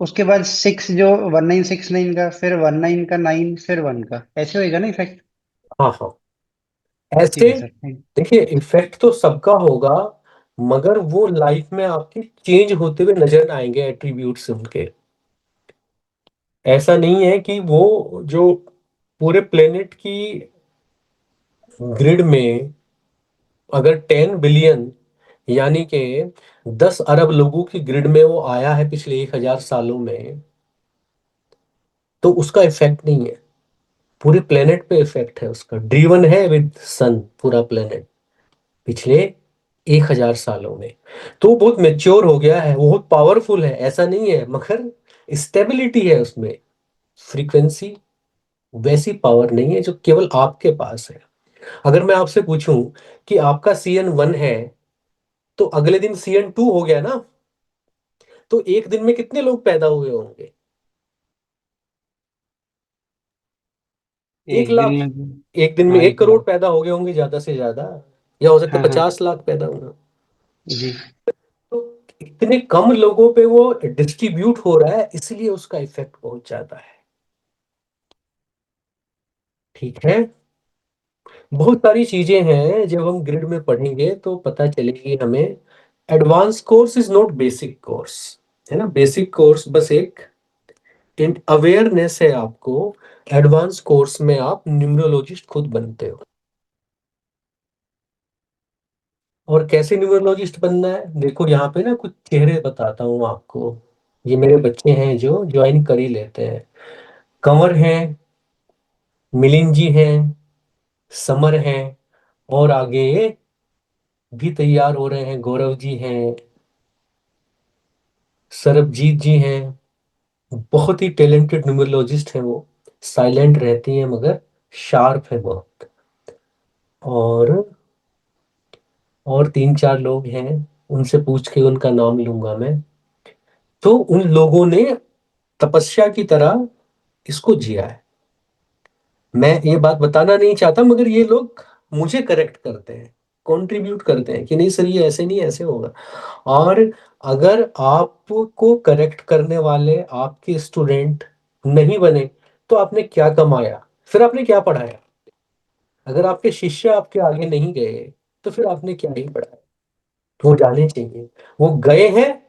उसके बाद 6 जो 1969 का, फिर 19 का 9, फिर 1 का, ऐसे होएगा ना इफेक्ट? हाँ हाँ, ठीक ऐसे। है सर, थैंक। देखिए, इफेक्ट तो सबका होगा, मगर वो लाइफ में आपके चेंज होते हुए नजर आएंगे एट्रीब्यूट्स उनके। ऐसा नहीं है कि वो जो पूरे प्लेनेट की ग्रिड में अगर 10 बिलियन यानी कि 10 अरब लोगों की ग्रिड में वो आया है पिछले 1,000 सालों में, तो उसका इफेक्ट नहीं है, पूरे प्लेनेट पे इफेक्ट है उसका, ड्रीवन है विद सन पूरा प्लेनेट पिछले 1,000 सालों में। तो वो बहुत मेच्योर हो गया है, वो बहुत पावरफुल है, ऐसा नहीं है, मगर स्टेबिलिटी है उसमें, फ्रीक्वेंसी वैसी पावर नहीं है जो केवल आपके पास है। अगर मैं आपसे पूछूं कि आपका CN1 है, तो अगले दिन CN2 हो गया ना, तो एक दिन में कितने लोग पैदा हुए होंगे? एक एक दिन लाख। में। एक दिन में हाँ, 1 करोड़ 1 लाख। पैदा हो गए होंगे ज्यादा से ज्यादा, या हो सकता है हाँ हाँ 50 लाख पैदा होना। जी। तो इतने कम लोगों पे वो डिस्ट्रीब्यूट हो रहा है, इसलिए उसका इफेक्ट बहुत ज्यादा है। ठीक है, बहुत सारी चीजें हैं जब हम ग्रिड में पढ़ेंगे तो पता चलेगी हमें। Advance course is not basic course, है ना, बेसिक कोर्स बस एक अवेयरनेस है आपको। एडवांस कोर्स में आप न्यूमरोलॉजिस्ट खुद बनते हो। और कैसे न्यूमरोलॉजिस्ट बनना है, देखो यहाँ पे ना कुछ चेहरे बताता हूँ आपको। ये मेरे बच्चे हैं जो ज्वाइन कर ही लेते हैं। कंवर हैं, मिलिंद जी हैं, समर हैं, और आगे भी तैयार हो रहे हैं, गौरव जी हैं, सरबजीत जी हैं। बहुत ही टैलेंटेड न्यूमरोलॉजिस्ट हैं वो, साइलेंट रहती हैं मगर शार्प है बहुत। और 3-4 लोग हैं, उनसे पूछ के उनका नाम लूंगा मैं। तो उन लोगों ने तपस्या की तरह इसको जिया है। मैं ये बात बताना नहीं चाहता, मगर ये लोग मुझे करेक्ट करते हैं, कंट्रीब्यूट करते हैं कि नहीं सर ये ऐसे नहीं ऐसे होगा। और अगर आपको करेक्ट करने वाले आपके स्टूडेंट नहीं बने, तो आपने क्या कमाया, फिर आपने क्या पढ़ाया? अगर आपके शिष्य आपके आगे नहीं गए, तो फिर आपने क्या ही पढ़ाया? वो जाने चाहिए, वो गए हैं,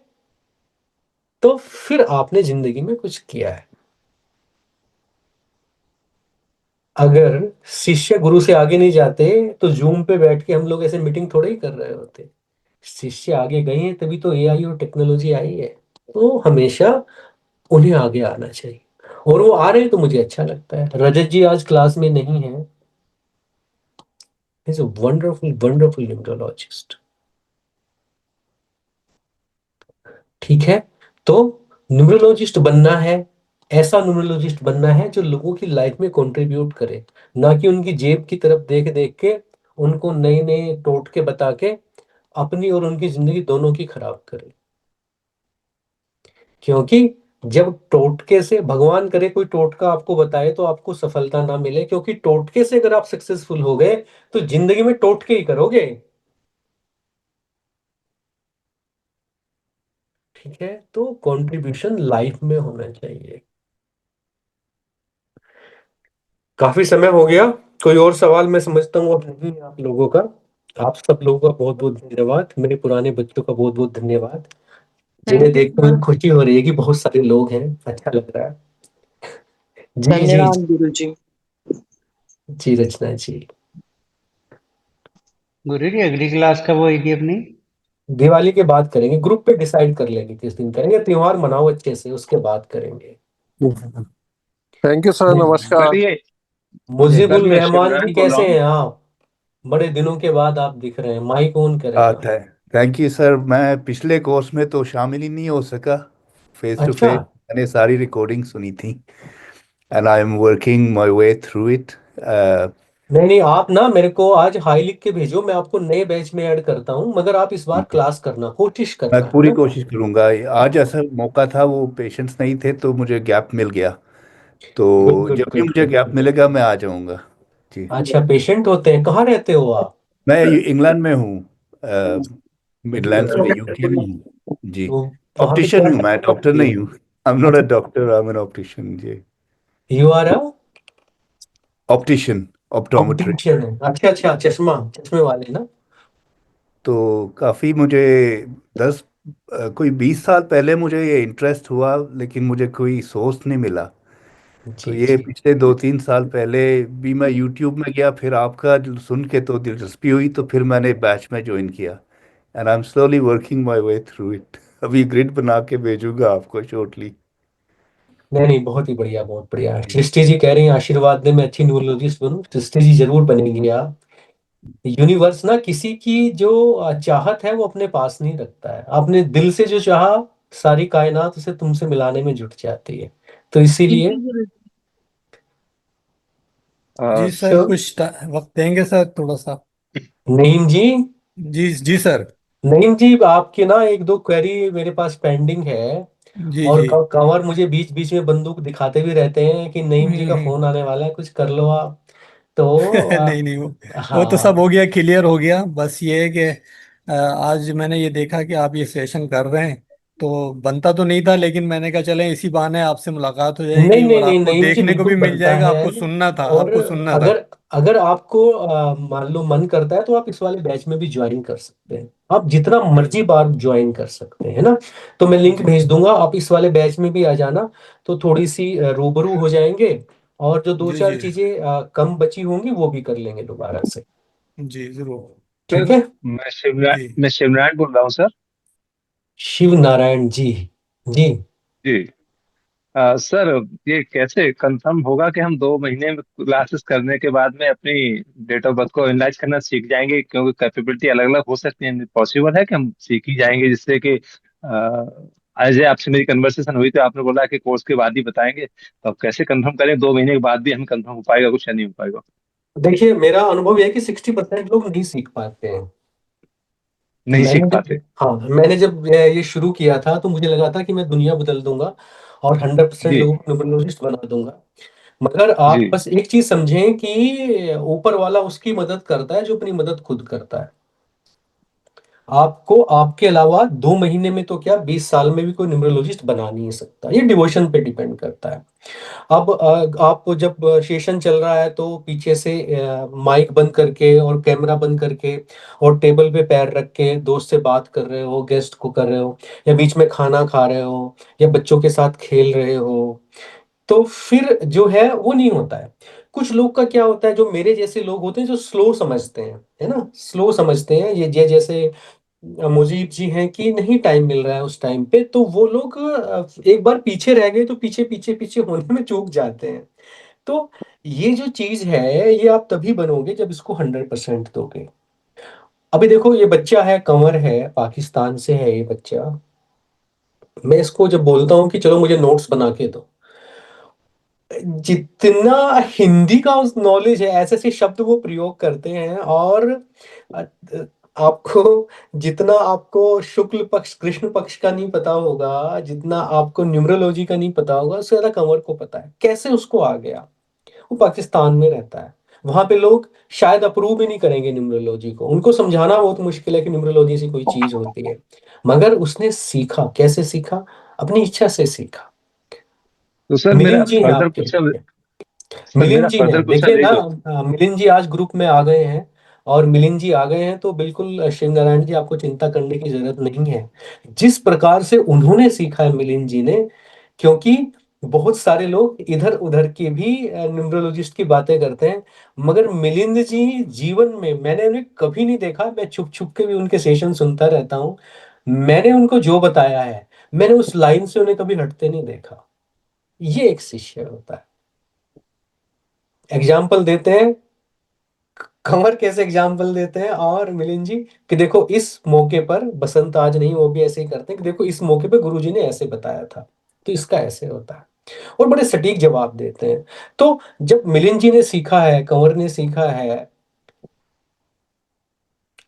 तो फिर आपने जिंदगी में कुछ किया है। अगर शिष्य गुरु से आगे नहीं जाते, तो जूम पे बैठ के हम लोग ऐसे मीटिंग थोड़े ही कर रहे होते। शिष्य आगे गए हैं तभी तो AI और टेक्नोलॉजी आई है। तो हमेशा उन्हें आगे आना चाहिए, और वो आ रहे हैं तो मुझे अच्छा लगता है। रजत जी आज क्लास में नहीं है, is a wonderful wonderful numerologist. ठीक है, तो न्यूमरोलॉजिस्ट बनना है, ऐसा न्यूमरोलॉजिस्ट बनना है जो लोगों की लाइफ में कंट्रीब्यूट करे, ना कि उनकी जेब की तरफ देख देख के उनको नए नए टोटके बता के अपनी और उनकी जिंदगी दोनों की खराब करे। क्योंकि जब टोटके से, भगवान करे कोई टोटका आपको बताए तो आपको सफलता ना मिले, क्योंकि टोटके से अगर आप सक्सेसफुल हो गए तो जिंदगी में टोटके ही करोगे। ठीक है, तो कंट्रीब्यूशन लाइफ में होना चाहिए। काफी समय हो गया, कोई और सवाल मैं समझता हूँ अब नहीं है आप लोगों का। आप सब लोगों का बहुत बहुत धन्यवाद, मेरे पुराने बच्चों का बहुत बहुत धन्यवाद, जिन्हें थैंक यू देख के मुझे सर। खुशी हो रही है कि बहुत सारे लोग हैं, अच्छा लग रहा है। जी जी। धन्यवाद गुरुजी। जी रचना जी। गुरु जी अगली क्लास कब होगी अपनी? दिवाली के बाद करेंगे, ग्रुप पे डिसाइड कर लेंगे किस दिन करेंगे, त्योहार मनाओ अच्छे से, उसके बाद करेंगे। थैंक यू सर, नमस्कार। सर ये सर मुजीबुल मैं रहमान शिवराज जी बोल रहा कैसे हूँ। हैं आप? बड़े दिनों के बाद आप दिख रहे हैं, माइक ऑन करें आप। Thank you sir. मैं पिछले कोर्स में तो शामिल ही नहीं हो सका फेस टू अच्छा, फेस। मैंने सारी रिकॉर्डिंग सुनी थी and I am working my way through it. नहीं नहीं, आप ना मेरे को आज हाई लिख के भेजो, मैं आपको नए बैच में ऐड करता हूँ, मगर आप इस बार क्लास करना, कोशिश मैं करना, है पूरी ना। कोशिश करूंगा। आज ऐसा मौका था, वो पेशेंट्स नहीं थे तो मुझे गैप मिल गया। तो गुड गुड जब भी गुड मुझे गुड। गैप मिलेगा मैं आ जाऊंगा। जी। अच्छा, पेशेंट होते हैं, कहाँ रहते हो आप? मैं इंग्लैंड में हूँ, मिडलैंड्स में, यूके में हूँ। जी। तो वहाँ पे ऑप्टिशियन क्या हूँ, मैं करते डॉक्टर हैं? नहीं हूँ। आई एम नॉट अ अच्छा, doctor, I am an optician. जी। You are a optician, optometrist. Optician है, अच्छा अच्छा, चश्मा, चश्मे वाले ना। तो काफ़ी मुझे 10 कोई 20 साल पहले मुझे ये इंटरेस्ट हुआ, लेकिन मुझे कोई सोर्स नहीं मिला। तो जी ये जी। पिछले 2-3 साल पहले भी मैं यूट्यूब में गया, फिर आपका सुन के तो दिलचस्पी हुई, तो फिर मैंने बैच में ज्वाइन किया and I am slowly working my way through it. अभी ग्रिड बना के भेजूंगा आपको शॉर्टली। नहीं नहीं, बहुत ही बढ़िया, बहुत बढ़िया। सृष्टि जी कह रही हैं आशीर्वाद दें मैं अच्छी न्यूरोलॉजिस्ट बनूं। सृष्टि जी जरूर बनेंगी आप। यूनिवर्स ना किसी की जो चाहत है वो अपने पास नहीं रखता है। आपने दिल से जो चाहा, सारी कायनात उसे तुमसे मिलाने में जुट जाती है। तो इसीलिए जी गुरु अ, जी सर, तो कुछ वक्त देंगे सर थोड़ा सा। नईम जी, जी जी सर। नईम जी आपकी ना एक दो क्वेरी मेरे पास पेंडिंग है। जी और जी। कंवर मुझे बीच बीच में बंदूक दिखाते भी रहते हैं कि नईम जी का हम्म। फोन आने वाला है, कुछ कर लो आप। तो नहीं नहीं, वो तो सब हाँ। हो गया, क्लियर हो गया। बस ये है कि आज मैंने ये देखा कि आप ये सेशन कर रहे हैं, तो बनता तो नहीं था, लेकिन मैंने कहा चलें इसी बहाने आपसे मुलाकात हो नहीं जाएगी नहीं और नहीं, आपको नईम जी देखने को बिल्कुल भी मिल बनता जाएगा। है। आपको सुनना था, और आपको सुनना था। अगर अगर आपको मान लो मन करता है तो आप इस वाले बैच में भी ज्वाइन कर सकते हैं। आप जितना जी मर्जी बार ज्वाइन कर सकते हैं, है ना। तो मैं लिंक जी भेज दूंगा, आप इस वाले बैच में भी आ जाना। तो थोड़ी सी रूबरू हो जाएंगे। और जो दो जी चार जी चीजें कम बची होंगी वो भी कर लेंगे दोबारा से। जी जरूर। ठीक सर है। जी मैं शिवनारायण बोल रहा हूँ सर। शिव नारायण जी। जी। जी। सर, ये कैसे कंफर्म होगा कि हम 2 महीने में क्लासेस करने के बाद में अपनी डेट ऑफ बर्थ को एनालाइज करना सीख जाएंगे? क्योंकि कैपेबिलिटी अलग अलग हो सकती है, पॉसिबल है कि हम सीख ही जाएंगे, जिससे कि आज आपसे मेरी कन्वर्सेशन हुई तो आपने बोला कि कोर्स के बाद ही बताएंगे, तो अब कैसे कंफर्म करें 2 महीने के बाद भी हम कंफर्म हो पाएगा कुछ या नहीं हो पाएगा? देखिए मेरा अनुभव यह है कि 60% लोग नहीं सीख पाते हैं। नहीं मैंने सीख जब पाते। हाँ, मैंने जब ये शुरू किया था तो मुझे लगा था कि मैं दुनिया बदल दूंगा और 100% जी लोगों को न्यूमरोलॉजिस्ट बना दूंगा। मगर जी। आप बस एक चीज समझें कि ऊपर वाला उसकी मदद करता है जो अपनी मदद खुद करता है। आपको आपके अलावा 2 महीने में तो क्या 20 साल में भी कोई न्यूमरोलॉजिस्ट बना नहीं सकता। ये डिवोशन पे डिपेंड करता है। अब आप जब सेशन चल रहा है तो पीछे से माइक बंद करके और कैमरा बंद करके और टेबल पे पैर रख के दोस्त से बात कर रहे हो, गेस्ट को कर रहे हो, या बीच में खाना खा रहे हो, या बच्चों के साथ खेल रहे हो, तो फिर जो है वो नहीं होता है। कुछ लोग का क्या होता है, जो मेरे जैसे लोग होते हैं जो स्लो समझते हैं, है ना, स्लो समझते हैं। ये जैसे मुजीब जी हैं कि नहीं टाइम मिल रहा है उस टाइम पे, तो वो लोग एक बार पीछे रह गए तो पीछे पीछे पीछे होने में चूक जाते हैं। तो ये जो चीज है ये आप तभी बनोगे जब इसको 100% दोगे। अभी देखो ये बच्चा है, कंवर है, पाकिस्तान से है ये बच्चा। मैं इसको जब बोलता हूँ कि चलो मुझे नोट्स बना के दो, जितना हिंदी का उस नॉलेज है, ऐसे ऐसे शब्द वो प्रयोग करते हैं। और अ, आपको जितना आपको शुक्ल पक्ष कृष्ण पक्ष का नहीं पता होगा, जितना आपको न्यूमरोलॉजी का नहीं पता होगा, उससे ज्यादा कंवर को पता है कैसे उसको आ गया। वो पाकिस्तान में रहता है। वहां पे लोग शायद अप्रूव भी नहीं करेंगे न्यूमरोलॉजी को, उनको समझाना बहुत मुश्किल है कि न्यूमरोलॉजी ऐसी कोई चीज होती है। मगर उसने सीखा, कैसे सीखा? अपनी इच्छा से सीखा। तो सर मेरा मिलिंद जी हैं फर्दर आपके, क्वेश्चन सर मिलिंद मेरा जी फर्दर हैं, क्वेश्चन देखिए यही ना। जो मिलिंद जी आज ग्रुप में आ गए हैं। और मिलिंद जी आ गए हैं तो बिल्कुल शिव नारायण जी आपको चिंता करने की जरूरत नहीं है। जिस प्रकार से उन्होंने सीखा है मिलिंद जी ने, क्योंकि बहुत सारे लोग इधर उधर की भी न्यूमरोलॉजिस्ट की बातें करते हैं, मगर मिलिंद जी जीवन में मैंने उन्हें कभी नहीं देखा। मैं छुप छुप के भी उनके सेशन सुनता रहता हूँ। मैंने उनको जो बताया है, मैंने उस लाइन से उन्हें कभी हटते नहीं देखा। ये एक शिष्य होता है। एग्जाम्पल देते हैं, कंवर कैसे एग्जाम्पल देते हैं और मिलिंद जी, कि देखो इस मौके पर, बसंत आज नहीं वो भी ऐसे ही करते हैं कि देखो इस मौके पे गुरुजी ने ऐसे बताया था, तो इसका ऐसे होता है। और बड़े सटीक जवाब देते हैं। तो जब मिलिंद जी ने सीखा है, कंवर ने सीखा है,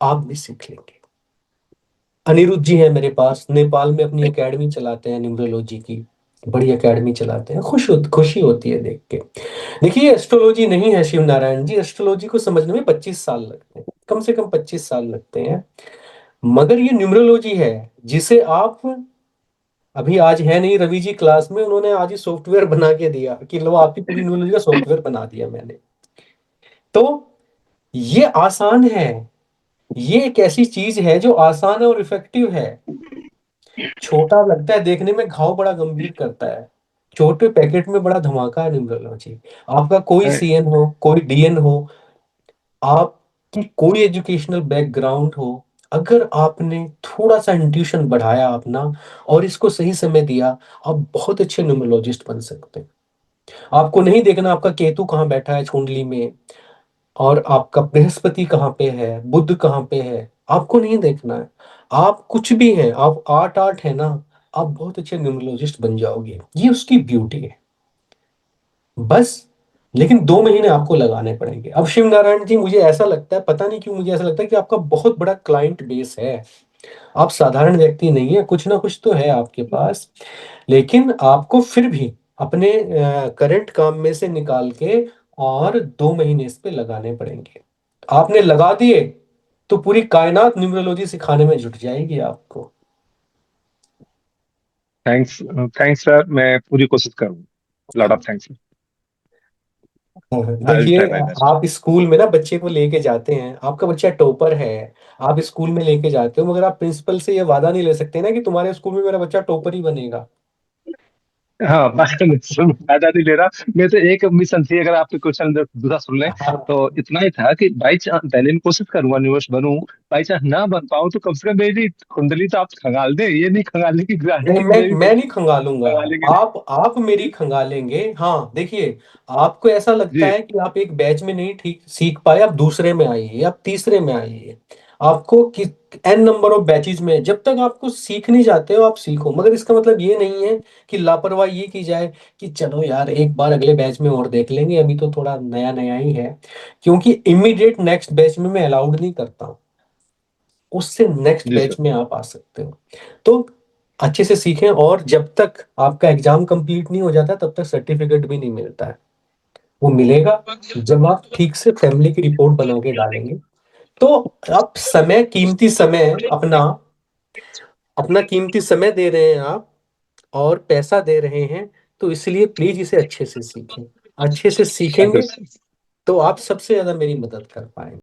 आप भी सीख लेंगे। अनिरुद्ध जी हैं मेरे पास, नेपाल में अपनी एकेडमी चलाते हैं न्यूमरोलॉजी की। बड़ी एकेडमी चलाते हैं, खुशी होती है देख के। देखिए एस्ट्रोलॉजी नहीं है शिव नारायण जी, एस्ट्रोलॉजी को समझने में 25 साल लगते हैं, कम से कम 25 साल लगते हैं। मगर ये न्यूमरोलॉजी है जिसे आप, अभी आज है नहीं रवि जी क्लास में, उन्होंने आज ही सॉफ्टवेयर बना के दिया कि लो आपकी पूरी न्यूमरोलॉजी का सॉफ्टवेयर बना दिया मैंने। तो ये आसान है। ये एक ऐसी चीज है जो आसान है और इफेक्टिव है। छोटा लगता है देखने में, घाव बड़ा गंभीर करता है। छोटे पैकेट में बड़ा धमाका है न्यूमरोलॉजी। आपका कोई अरे, सीएन हो, कोई डीएन हो, आपकी कोई एजुकेशनल बैकग्राउंड हो, अगर आपने थोड़ा सा इंट्यूशन बढ़ाया अपना और इसको सही समय दिया, आप बहुत अच्छे न्यूमरोलॉजिस्ट बन सकते हैं। आपको नहीं देखना आपका केतु कहाँ बैठा है कुंडली में, और आपका बृहस्पति कहाँ पे है, बुध कहाँ पे है, आपको नहीं देखना है। आप कुछ भी हैं, आप आर्ट आर्ट है ना, आप बहुत अच्छे न्यूमरोलॉजिस्ट बन जाओगे, ये उसकी ब्यूटी है बस। लेकिन 2 महीने आपको लगाने पड़ेंगे। अब शिव नारायण जी, मुझे ऐसा लगता है, पता नहीं क्यों मुझे ऐसा लगता है कि आपका बहुत बड़ा क्लाइंट बेस है। आप साधारण व्यक्ति नहीं है, कुछ ना कुछ तो है आपके पास। लेकिन आपको फिर भी अपने करंट काम में से निकाल के और 2 महीने इस पे लगाने पड़ेंगे। आपने लगा दिए तो पूरी कायनात न्यूमरोलॉजी सिखाने में जुट जाएगी आपको। थैंक्स, थैंक्स सर, मैं पूरी कोशिश करूंगा। Lot of thanks sir. I will देखिए, ट्राई माय बेस्ट। आप स्कूल में ना बच्चे को लेके जाते हैं, आपका बच्चा टॉपर है, आप स्कूल में लेके जाते हो, मगर आप प्रिंसिपल से ये वादा नहीं ले सकते ना कि तुम्हारे स्कूल में मेरा बच्चा टॉपर ही बनेगा। हाँ, फायदा नहीं ले रहा। मैं तो एक मिशन थी, अगर आपके क्वेश्चन दूसरा सुन लें हाँ, तो इतना ही था कि बाई चांस पहले मैं कोशिश करूंगा न्यूज बनूं, बाई चांस ना बन पाऊं तो कम से कम मेरी कुंडली तो आप खंगाल दें, ये नहीं खंगालने की नहीं, गारंटी मैं मेरी मैं नहीं खंगालूंगा। खंगालेंगे नहीं। आप मेरी खंगालेंगे। हाँ देखिए, आपको ऐसा लगता जी है कि आप एक बैच में नहीं ठीक सीख पाए, आप दूसरे में आइए, आप तीसरे में आइए। आपको कि एन नंबर ऑफ बैचेस में, जब तक आपको सीख नहीं जाते हो आप सीखो, मगर इसका मतलब ये नहीं है कि लापरवाही ये की जाए कि चलो यार एक बार अगले बैच में और देख लेंगे, अभी तो थोड़ा नया नया ही है। क्योंकि इमीडिएट नेक्स्ट बैच में मैं अलाउड नहीं करता हूँ, उससे नेक्स्ट जी बैच सर। में आप आ सकते हो। तो अच्छे से सीखें, और जब तक आपका एग्जाम कंप्लीट नहीं हो जाता तब तक सर्टिफिकेट भी नहीं मिलता है। वो मिलेगा जब आप ठीक से फैमिली की रिपोर्ट बना के डालेंगे। तो आप समय, कीमती समय अपना अपना कीमती समय दे रहे हैं आप, और पैसा दे रहे हैं, तो इसलिए प्लीज इसे अच्छे से सीखें। अच्छे से सीखेंगे अंडरस्टैंड। तो आप सबसे ज्यादा मेरी मदद कर पाएंगे।